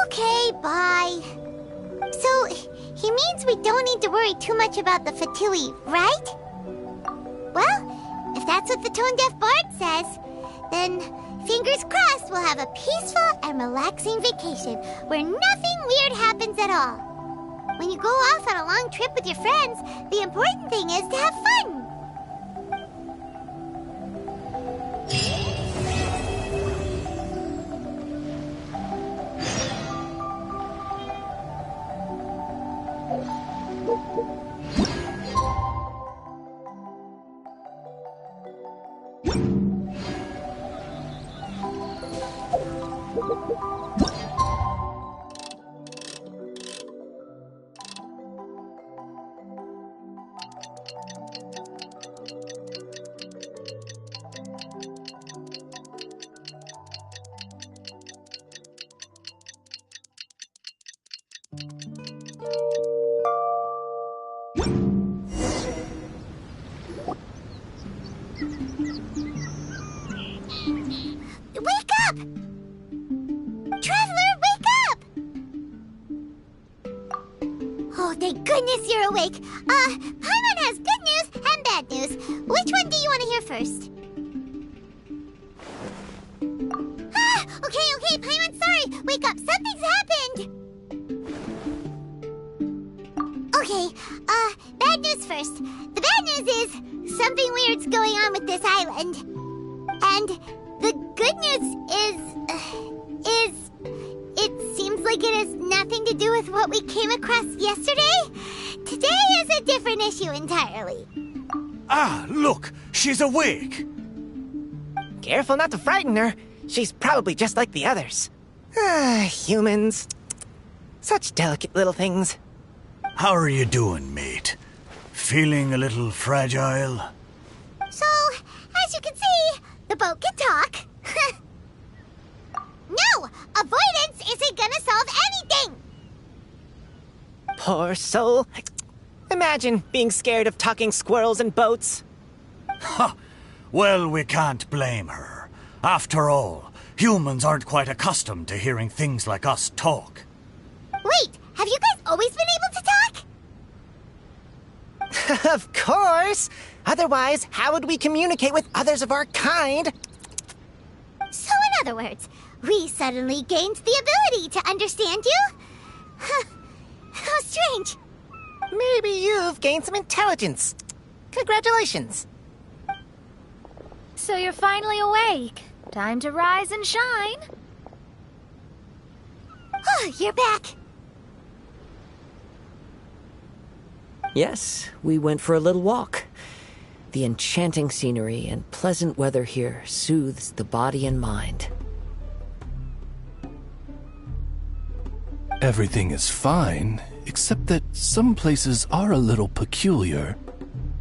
Okay, bye. So, he means we don't need to worry too much about the Fatui, right? Well, if that's what the tone-deaf bard says, then fingers crossed we'll have a peaceful and relaxing vacation where nothing weird happens at all. When you go off on a long trip with your friends, the important thing is to have fun. Wake up! Traveler, wake up! Oh, thank goodness you're awake. Paimon has good news and bad news. Which one do you want to hear first? Okay, Paimon, sorry. Wake up, something's happened. Okay, bad news first. The bad news is something weird's going on with this island. And the good news is it seems like it has nothing to do with what we came across yesterday. Today is a different issue entirely. Ah, look, she's awake. Careful not to frighten her. She's probably just like the others. Humans. Such delicate little things. How are you doing, mate? Feeling a little fragile? So, as you can see, the boat can talk. No! Avoidance isn't gonna solve anything! Poor soul. Imagine being scared of talking squirrels and boats. Ha! Well, we can't blame her. After all, humans aren't quite accustomed to hearing things like us talk. Wait, have you guys always been able to talk? Of course! Otherwise, how would we communicate with others of our kind? So in other words, we suddenly gained the ability to understand you? Huh. How strange. Maybe you've gained some intelligence. Congratulations. So you're finally awake. Time to rise and shine. Oh, you're back. Yes, we went for a little walk. The enchanting scenery and pleasant weather here soothes the body and mind. Everything is fine, except that some places are a little peculiar.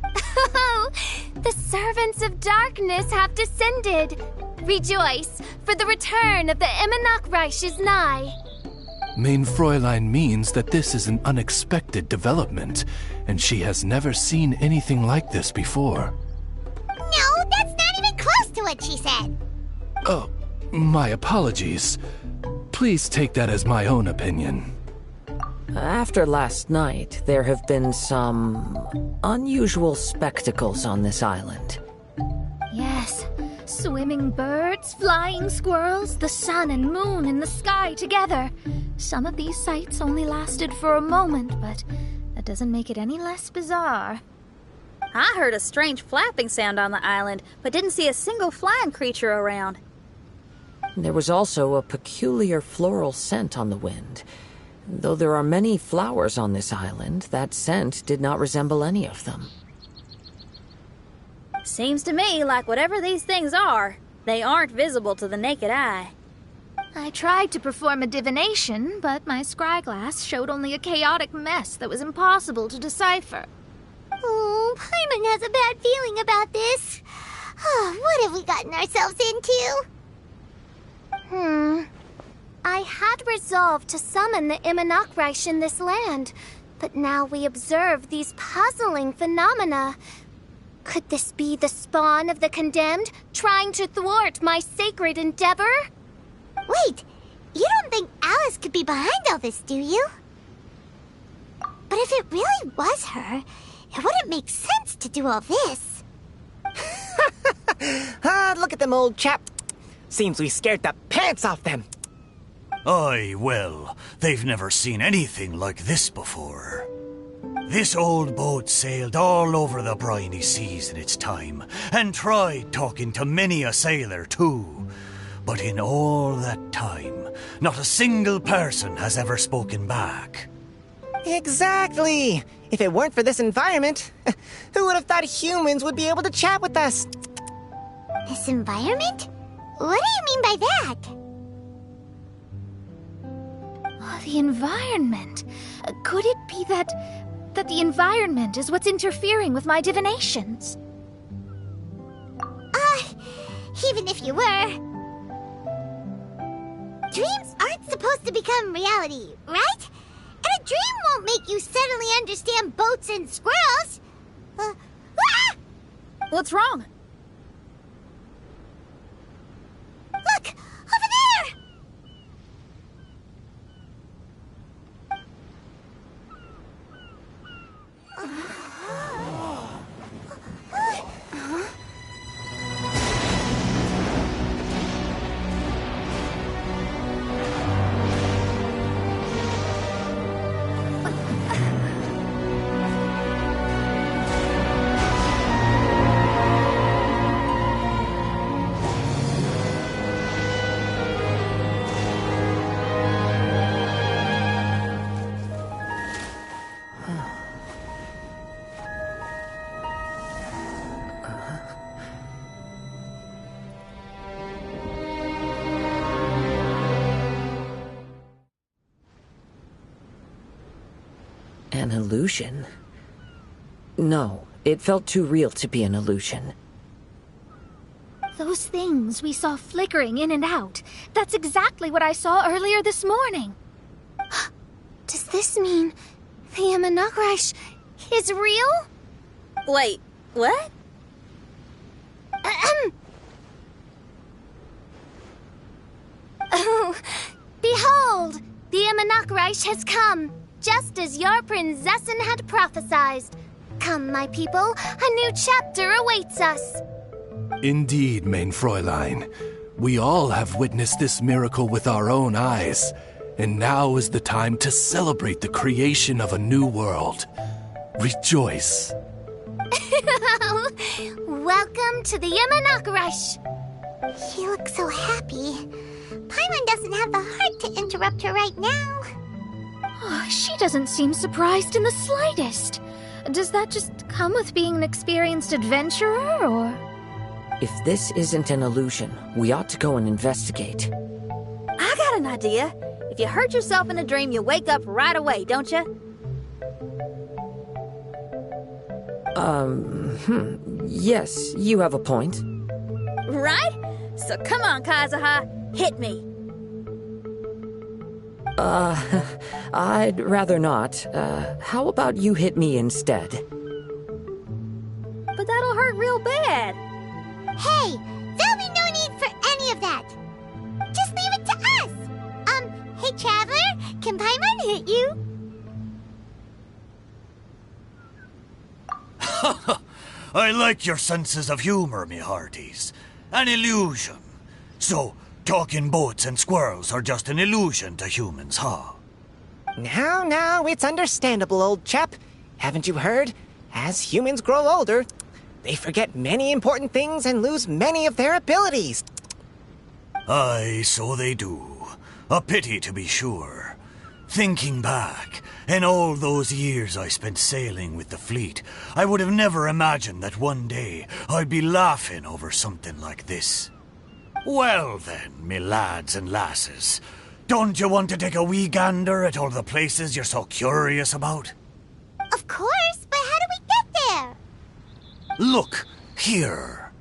Oh, the servants of darkness have descended. Rejoice, for the return of the Immernachtreich is nigh. Mein Fräulein means that this is an unexpected development, and she has never seen anything like this before. No, that's not even close to what she said. Oh, my apologies. Please take that as my own opinion. After last night, there have been some unusual spectacles on this island. Yes, swimming birds, flying squirrels, the sun and moon in the sky together. Some of these sights only lasted for a moment, but that doesn't make it any less bizarre. I heard a strange flapping sound on the island, but didn't see a single flying creature around. There was also a peculiar floral scent on the wind. Though there are many flowers on this island, that scent did not resemble any of them. Seems to me like whatever these things are, they aren't visible to the naked eye. I tried to perform a divination, but my scryglass showed only a chaotic mess that was impossible to decipher. Oh, Paimon has a bad feeling about this. Oh, what have we gotten ourselves into? I had resolved to summon the Immernachtreich in this land, but now we observe these puzzling phenomena. Could this be the spawn of the condemned, trying to thwart my sacred endeavor? Wait, you don't think Alice could be behind all this, do you? But if it really was her, it wouldn't make sense to do all this. Look at them, old chap. Seems we scared the pants off them. Aye, well, they've never seen anything like this before. This old boat sailed all over the briny seas in its time, and tried talking to many a sailor too. But in all that time, not a single person has ever spoken back. Exactly! If it weren't for this environment, who would have thought humans would be able to chat with us? This environment? What do you mean by that? Oh, the environment. Could it be that the environment is what's interfering with my divinations? Even if you were. Dreams aren't supposed to become reality, right? And a dream won't make you suddenly understand boats and squirrels. What's wrong? Look! Over there! An illusion? No, it felt too real to be an illusion. Those things we saw flickering in and out. That's exactly what I saw earlier this morning. Does this mean the Immernachtreich is real? Wait, what? Oh, behold! The Immernachtreich has come, just as your Prinzessin had prophesied. Come, my people, a new chapter awaits us. Indeed, main Fräulein. We all have witnessed this miracle with our own eyes, and now is the time to celebrate the creation of a new world. Rejoice. Welcome to the Imanakrush. She looks so happy. Paimon doesn't have the heart to interrupt her right now. Oh, she doesn't seem surprised in the slightest. Does that just come with being an experienced adventurer, or...? If this isn't an illusion, we ought to go and investigate. I got an idea. If you hurt yourself in a dream, you wake up right away, don't you? Yes, you have a point. Right? So come on, Kazuha, hit me. I'd rather not. How about you hit me instead? But that'll hurt real bad. Hey, there'll be no need for any of that. Just leave it to us. Hey, Traveler, can Paimon hit you? I like your senses of humor, me hearties. An illusion. So, talking boats and squirrels are just an illusion to humans, huh? Now, it's understandable, old chap. Haven't you heard? As humans grow older, they forget many important things and lose many of their abilities. Aye, so they do. A pity, to be sure. Thinking back, in all those years I spent sailing with the fleet, I would have never imagined that one day I'd be laughing over something like this. Well then, me lads and lasses, don't you want to take a wee gander at all the places you're so curious about? Of course, but how do we get there? Look, here.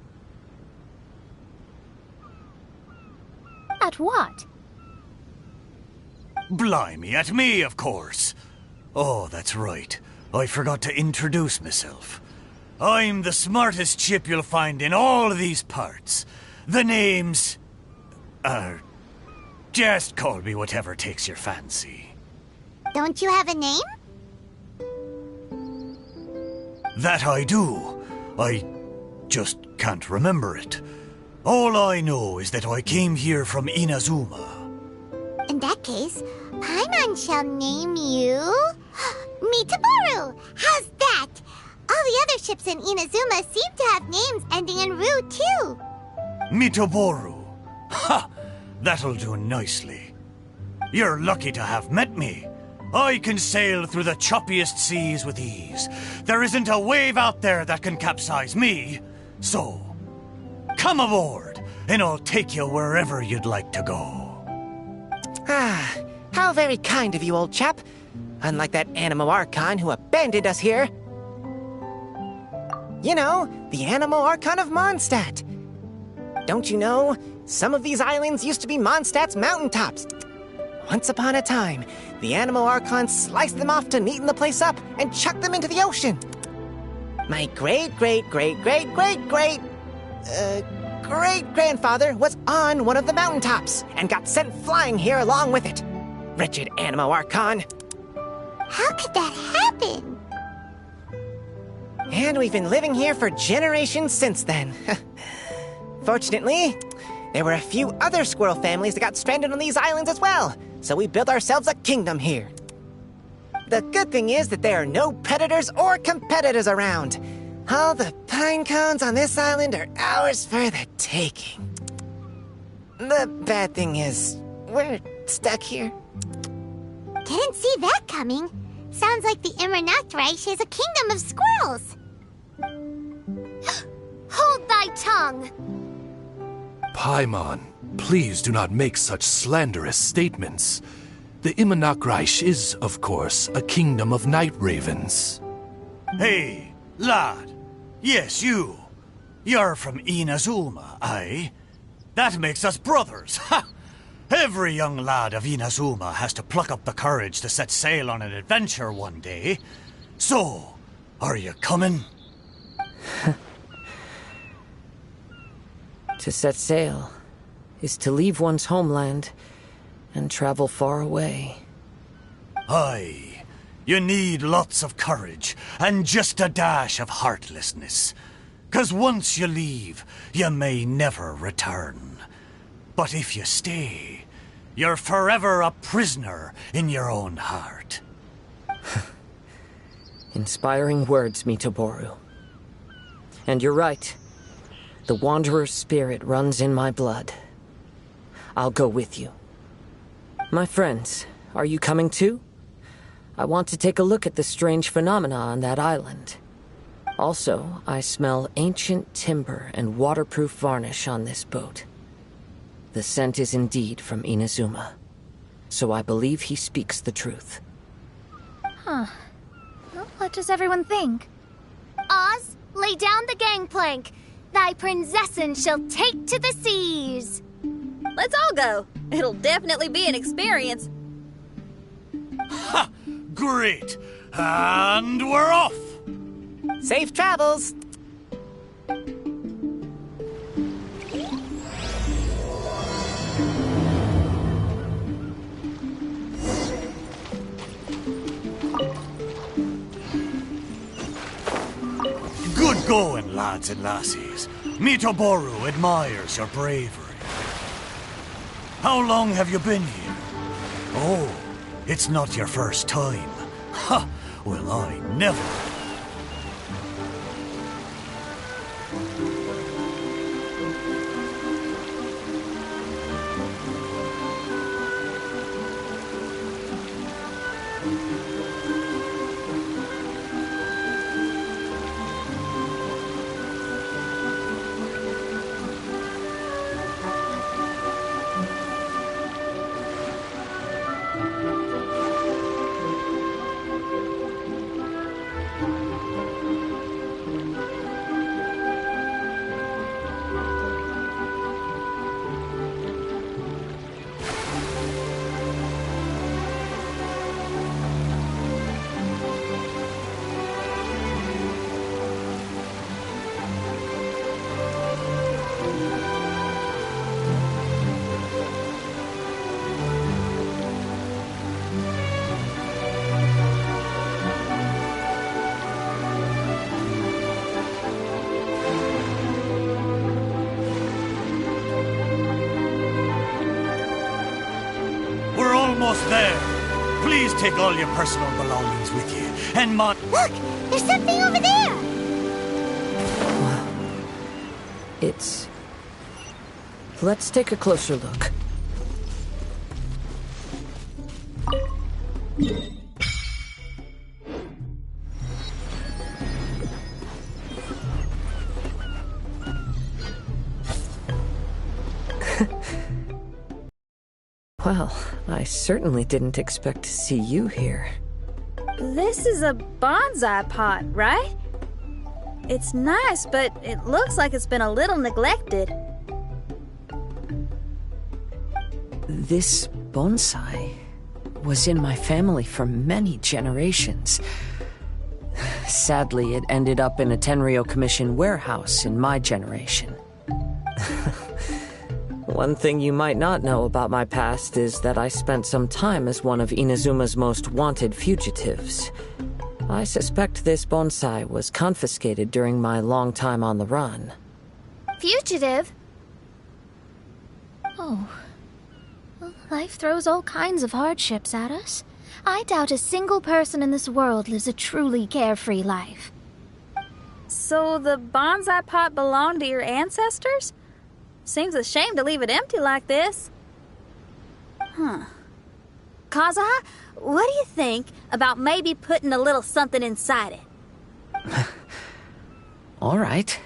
At what? Blimey, at me, of course. Oh, that's right. I forgot to introduce myself. I'm the smartest chip you'll find in all of these parts. The name's... just call me whatever takes your fancy. Don't you have a name? That I do. I just can't remember it. All I know is that I came here from Inazuma. In that case, Paimon shall name you... Mitaboru! How's that? All the other ships in Inazuma seem to have names ending in Ru, too. Mitaboru. Ha! That'll do nicely. You're lucky to have met me. I can sail through the choppiest seas with ease. There isn't a wave out there that can capsize me. So, come aboard, and I'll take you wherever you'd like to go. Ah, how very kind of you, old chap. Unlike that Animo Archon who abandoned us here. You know, the Animo Archon of Mondstadt. Don't you know, some of these islands used to be Mondstadt's mountaintops. Once upon a time, the Animo Archon sliced them off to neaten the place up and chucked them into the ocean. My great-grandfather was on one of the mountaintops and got sent flying here along with it. Wretched Animo Archon. How could that happen? And we've been living here for generations since then. Fortunately, there were a few other squirrel families that got stranded on these islands as well, so we built ourselves a kingdom here. The good thing is that there are no predators or competitors around. All the pine cones on this island are ours for the taking. The bad thing is, we're stuck here. Didn't see that coming. Sounds like the Immernachreich is a kingdom of squirrels. Hold thy tongue! Paimon, please do not make such slanderous statements. The Immernachreich is, of course, a kingdom of night ravens. Hey, lad. Yes, you. You're from Inazuma, aye? That makes us brothers, ha! Every young lad of Inazuma has to pluck up the courage to set sail on an adventure one day. So, are you coming? To set sail is to leave one's homeland and travel far away. Aye. You need lots of courage and just a dash of heartlessness. 'Cause once you leave, you may never return. But if you stay, you're forever a prisoner in your own heart. Inspiring words, Mitoboru. And you're right. The Wanderer's spirit runs in my blood. I'll go with you. My friends, are you coming too? I want to take a look at the strange phenomena on that island. Also, I smell ancient timber and waterproof varnish on this boat. The scent is indeed from Inazuma, so I believe he speaks the truth. Huh. Well, what does everyone think? Oz, lay down the gangplank. Thy princessin shall take to the seas. Let's all go. It'll definitely be an experience. Ha! Great! And we're off! Safe travels! Good going, lads and lassies. Mitoboru admires your bravery. How long have you been here? Oh, it's not your first time. Ha! Well, I never. Almost there. Please take all your personal belongings with you. And Look! There's something over there! It's... Let's take a closer look. Well, I certainly didn't expect to see you here. This is a bonsai pot, right? It's nice, but it looks like it's been a little neglected. This bonsai was in my family for many generations. Sadly, it ended up in a Tenryo Commission warehouse in my generation. One thing you might not know about my past is that I spent some time as one of Inazuma's most wanted fugitives. I suspect this bonsai was confiscated during my long time on the run. Fugitive? Oh. Well, life throws all kinds of hardships at us. I doubt a single person in this world lives a truly carefree life. So the bonsai pot belonged to your ancestors? Seems a shame to leave it empty like this. Huh. Kazuha, what do you think about maybe putting a little something inside it? All right.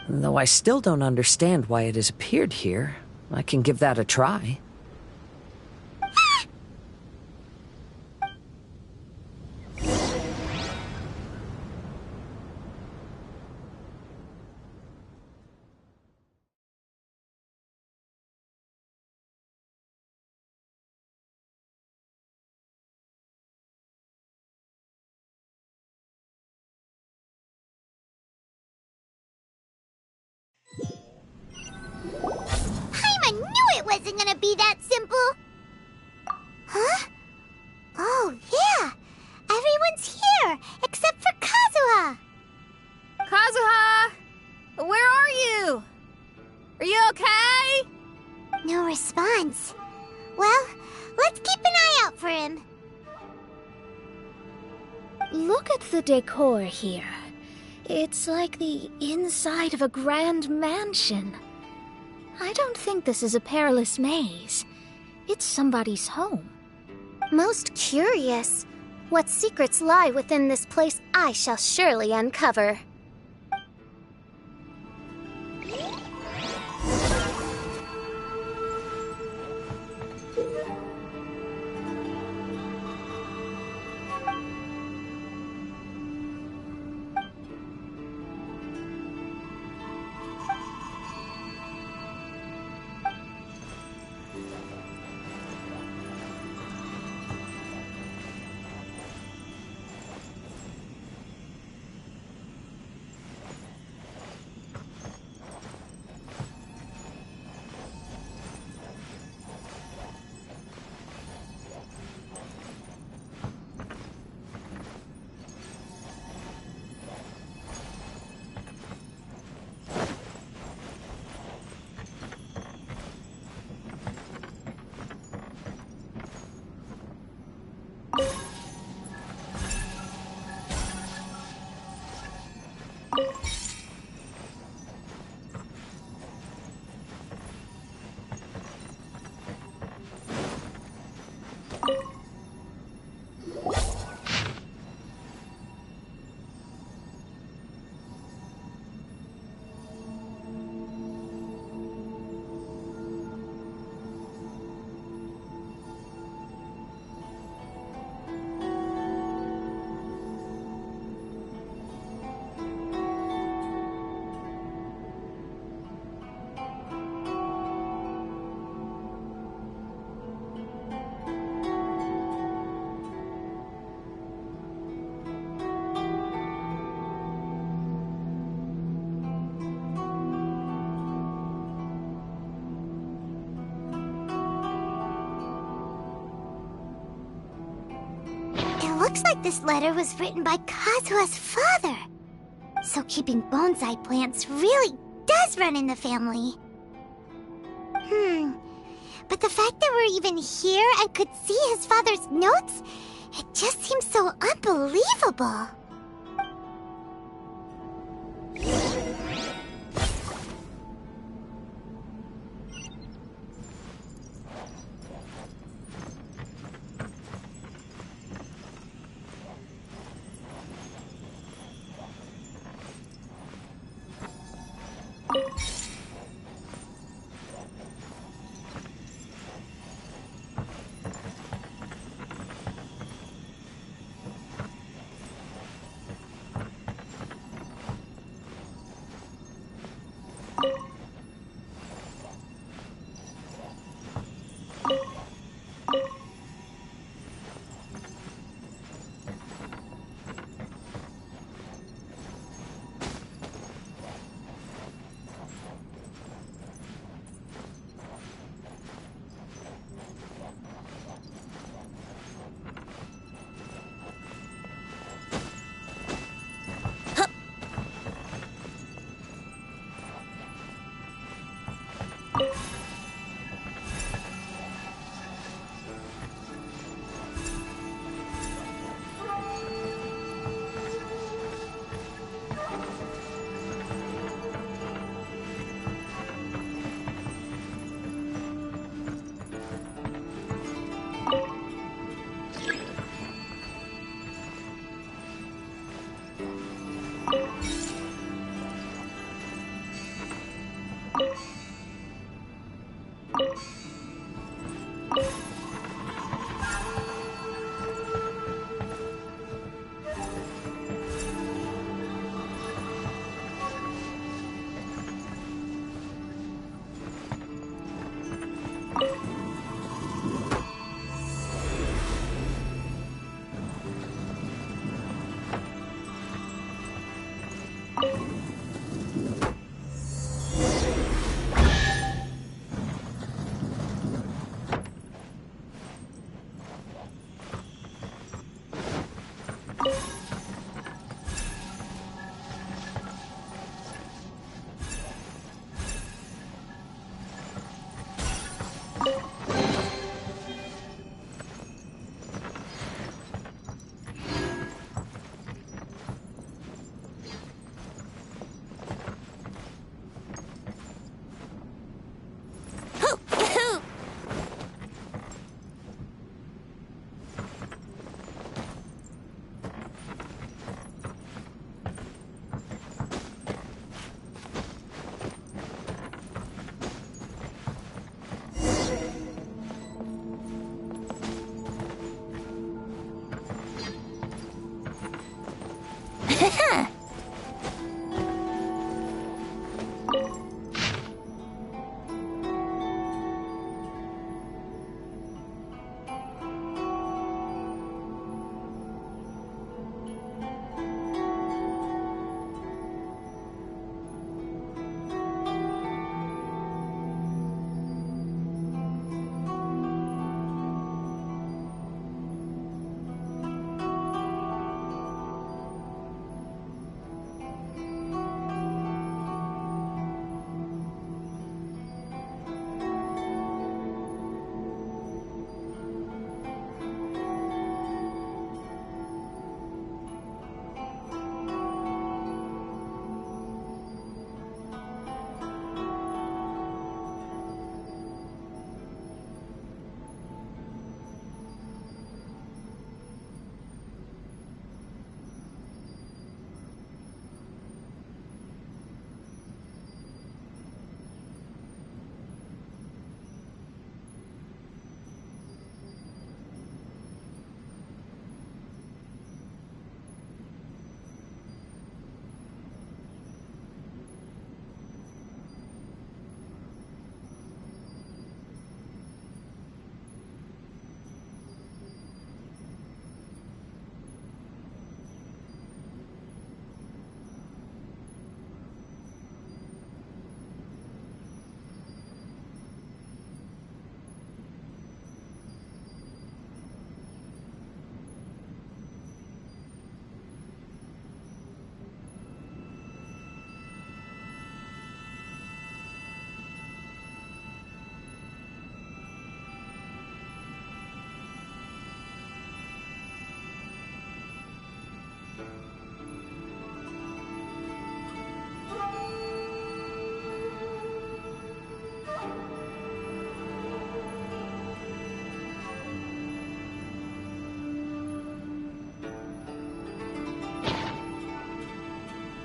Though I still don't understand why it has appeared here, I can give that a try. I knew it wasn't gonna be that simple! Huh? Oh, yeah! Look at the decor here. It's like the inside of a grand mansion. I don't think this is a perilous maze. It's somebody's home. Most curious. What secrets lie within this place I shall surely uncover. Looks like this letter was written by Kazuha's father. So keeping bonsai plants really does run in the family. But the fact that we're even here and could see his father's notes, it just seems so unbelievable.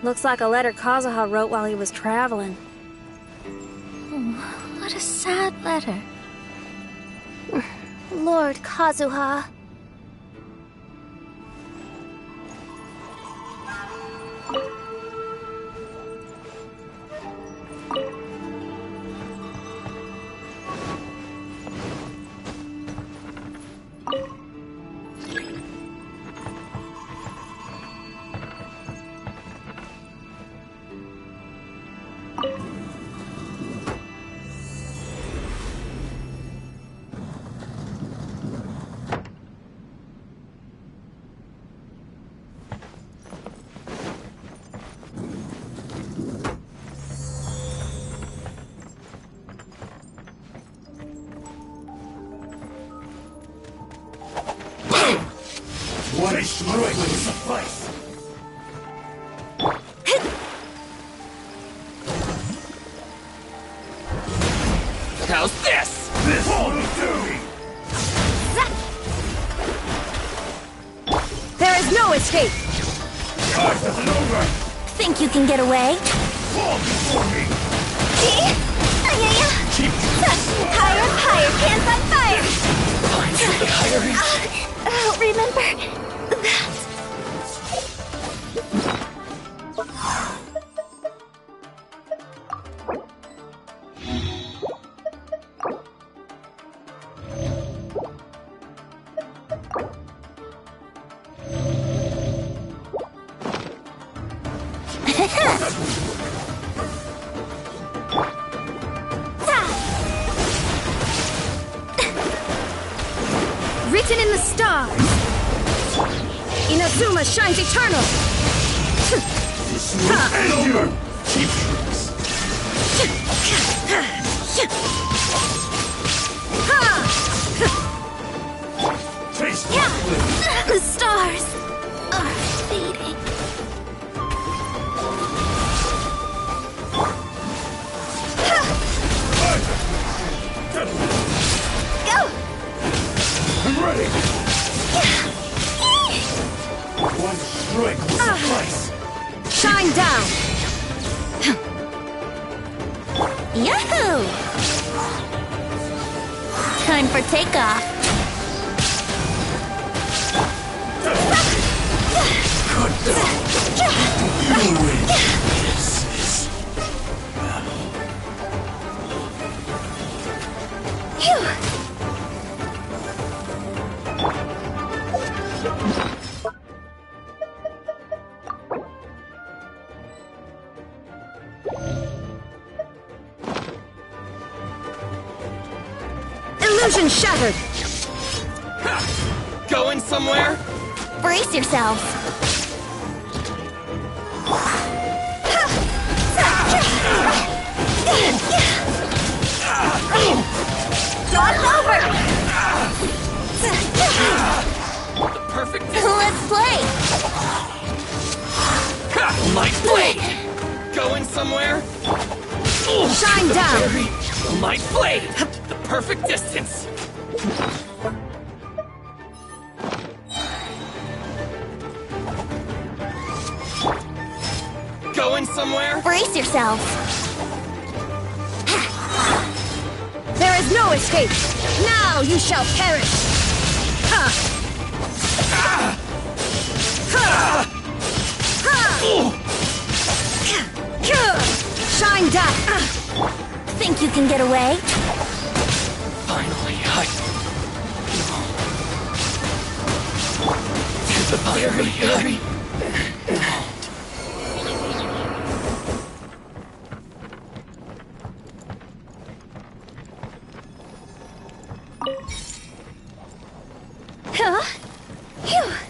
Looks like a letter Kazuha wrote while he was traveling. Oh, what a sad letter. Lord Kazuha. What a strike would suffice! How's this? This will do me! There is no escape! Charge isn't over! Think you can get away? Fall before me! Higher, higher, pants on fire! I'll remember that. Written in the stars, Inazuma shines eternal. This will end your keepers! Taste The stars are fading. Go! I'm ready! One strike will suffice! Shine down! Yahoo! Time for takeoff. Good. Illusion shattered! Going somewhere? Brace yourselves. Dog's over! The perfect Let's play! Light blade! Going somewhere? Shine down! Light blade! The perfect distance! Going somewhere? Brace yourselves. There is no escape! Now you shall perish! Ha! Ha! Shine down! Think you can get away? Finally, to the very Huh? Phew.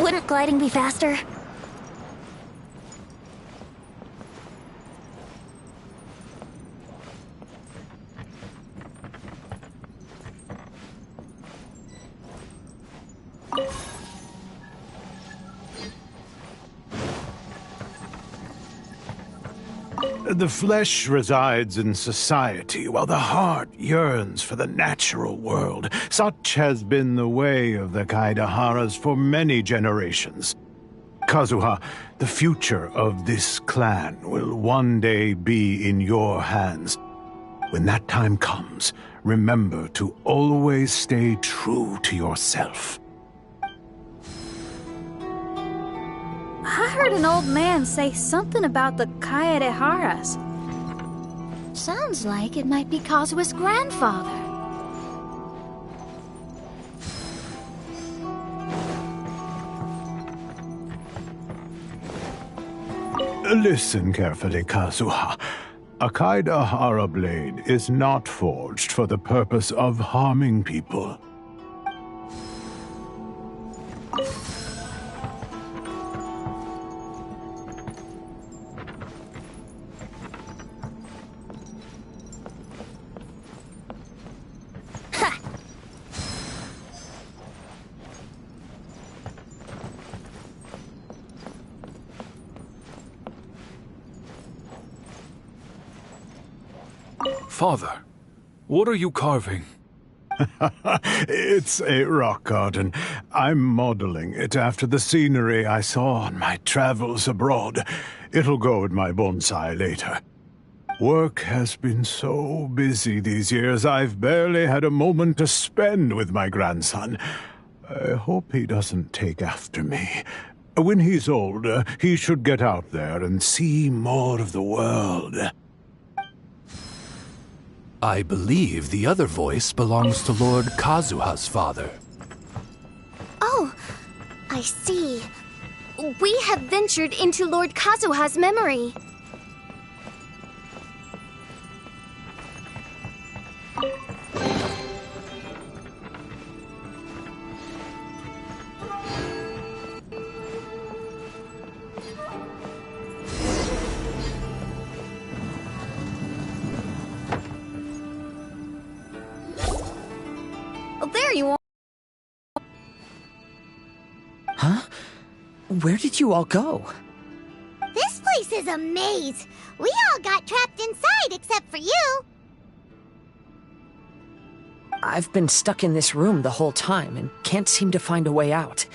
Wouldn't gliding be faster? The flesh resides in society, while the heart yearns for the natural world. Such has been the way of the Kaidaharas for many generations. Kazuha, the future of this clan will one day be in your hands. When that time comes, remember to always stay true to yourself. I heard an old man say something about the Kaidaharas. Sounds like it might be Kazuha's grandfather. Listen carefully, Kazuha. A Kaidahara blade is not forged for the purpose of harming people. Father, what are you carving? It's a rock garden. I'm modeling it after the scenery I saw on my travels abroad. It'll go in my bonsai later. Work has been so busy these years, I've barely had a moment to spend with my grandson. I hope he doesn't take after me. When he's older, he should get out there and see more of the world. I believe the other voice belongs to Lord Kazuha's father. Oh, I see. We have ventured into Lord Kazuha's memory. Oh, there you are. Huh? Where did you all go? This place is a maze. We all got trapped inside except for you. I've been stuck in this room the whole time and can't seem to find a way out.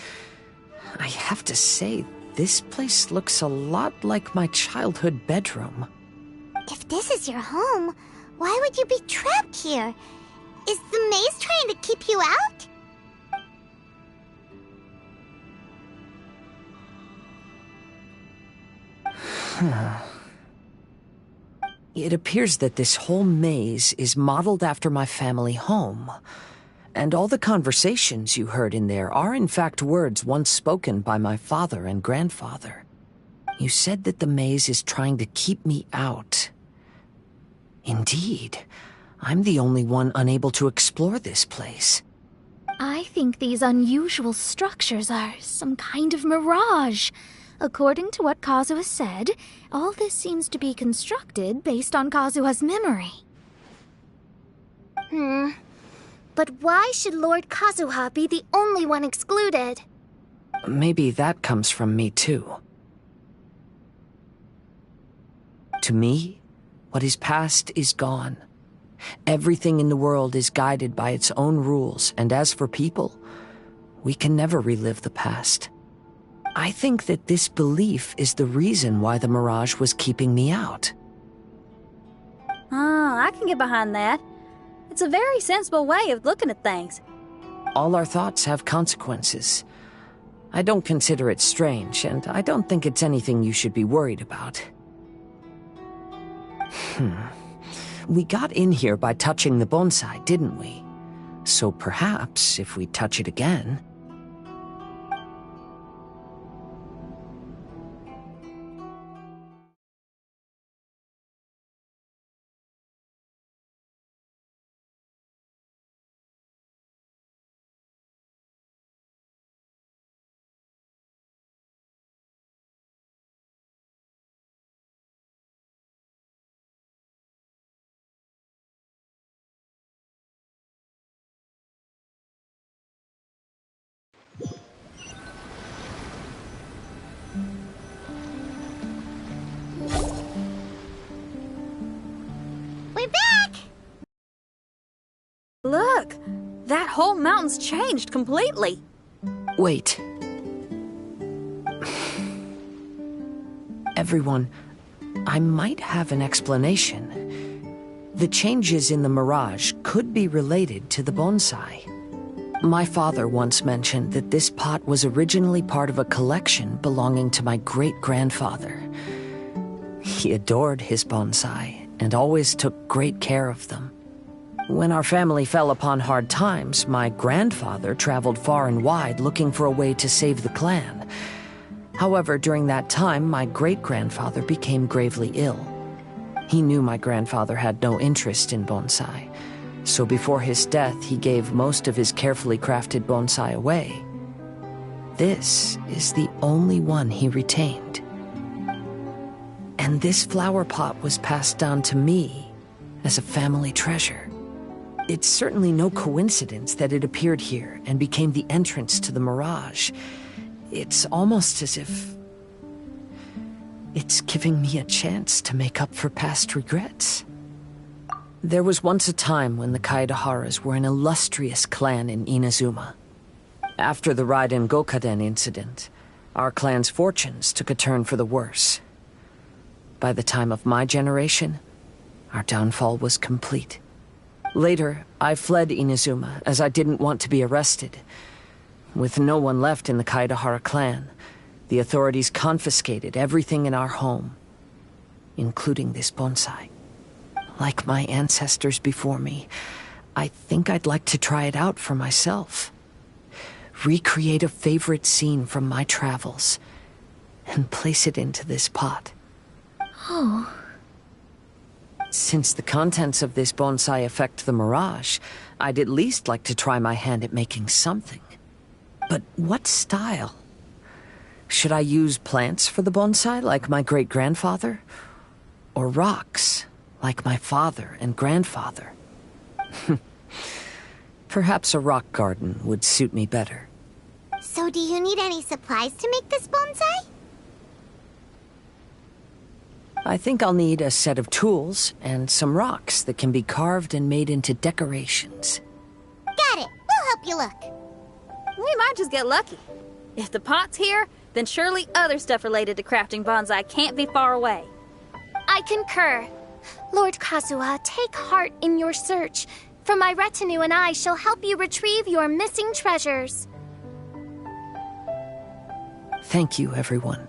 I have to say, this place looks a lot like my childhood bedroom. If this is your home, why would you be trapped here? Is the maze trying to keep you out? It appears that this whole maze is modeled after my family home. And all the conversations you heard in there are in fact words once spoken by my father and grandfather. You said that the maze is trying to keep me out. Indeed, I'm the only one unable to explore this place. I think these unusual structures are some kind of mirage. According to what Kazuha said, all this seems to be constructed based on Kazuha's memory. But why should Lord Kazuha be the only one excluded? Maybe that comes from me too. To me, what is past is gone. Everything in the world is guided by its own rules, and as for people, we can never relive the past. I think that this belief is the reason why the mirage was keeping me out. Oh, I can get behind that. It's a very sensible way of looking at things. All our thoughts have consequences. I don't consider it strange, and I don't think it's anything you should be worried about. We got in here by touching the bonsai, didn't we? So perhaps, if we touch it again, that whole mountain's changed completely. Wait. Everyone, I might have an explanation. The changes in the mirage could be related to the bonsai. My father once mentioned that this pot was originally part of a collection belonging to my great-grandfather. He adored his bonsai and always took great care of them. When our family fell upon hard times, my grandfather traveled far and wide looking for a way to save the clan. However, during that time, my great-grandfather became gravely ill. He knew my grandfather had no interest in bonsai, so before his death, he gave most of his carefully crafted bonsai away. This is the only one he retained. And this flower pot was passed down to me as a family treasure. It's certainly no coincidence that it appeared here and became the entrance to the mirage. It's almost as if it's giving me a chance to make up for past regrets. There was once a time when the Kaidaharas were an illustrious clan in Inazuma. After the Raiden Gokaden incident, our clan's fortunes took a turn for the worse. By the time of my generation, our downfall was complete. Later, I fled Inazuma as I didn't want to be arrested. With no one left in the Kaidahara clan, the authorities confiscated everything in our home, including this bonsai. Like my ancestors before me, I think I'd like to try it out for myself. Recreate a favorite scene from my travels, and place it into this pot. Oh. Since the contents of this bonsai affect the mirage, I'd at least like to try my hand at making something. But what style? Should I use plants for the bonsai, like my great-grandfather? Or rocks, like my father and grandfather? Perhaps a rock garden would suit me better. So do you need any supplies to make this bonsai? I think I'll need a set of tools and some rocks that can be carved and made into decorations. Got it. We'll help you look. We might just get lucky. If the pot's here, then surely other stuff related to crafting bonsai can't be far away. I concur. Lord Kazuha, take heart in your search, for my retinue and I shall help you retrieve your missing treasures. Thank you, everyone.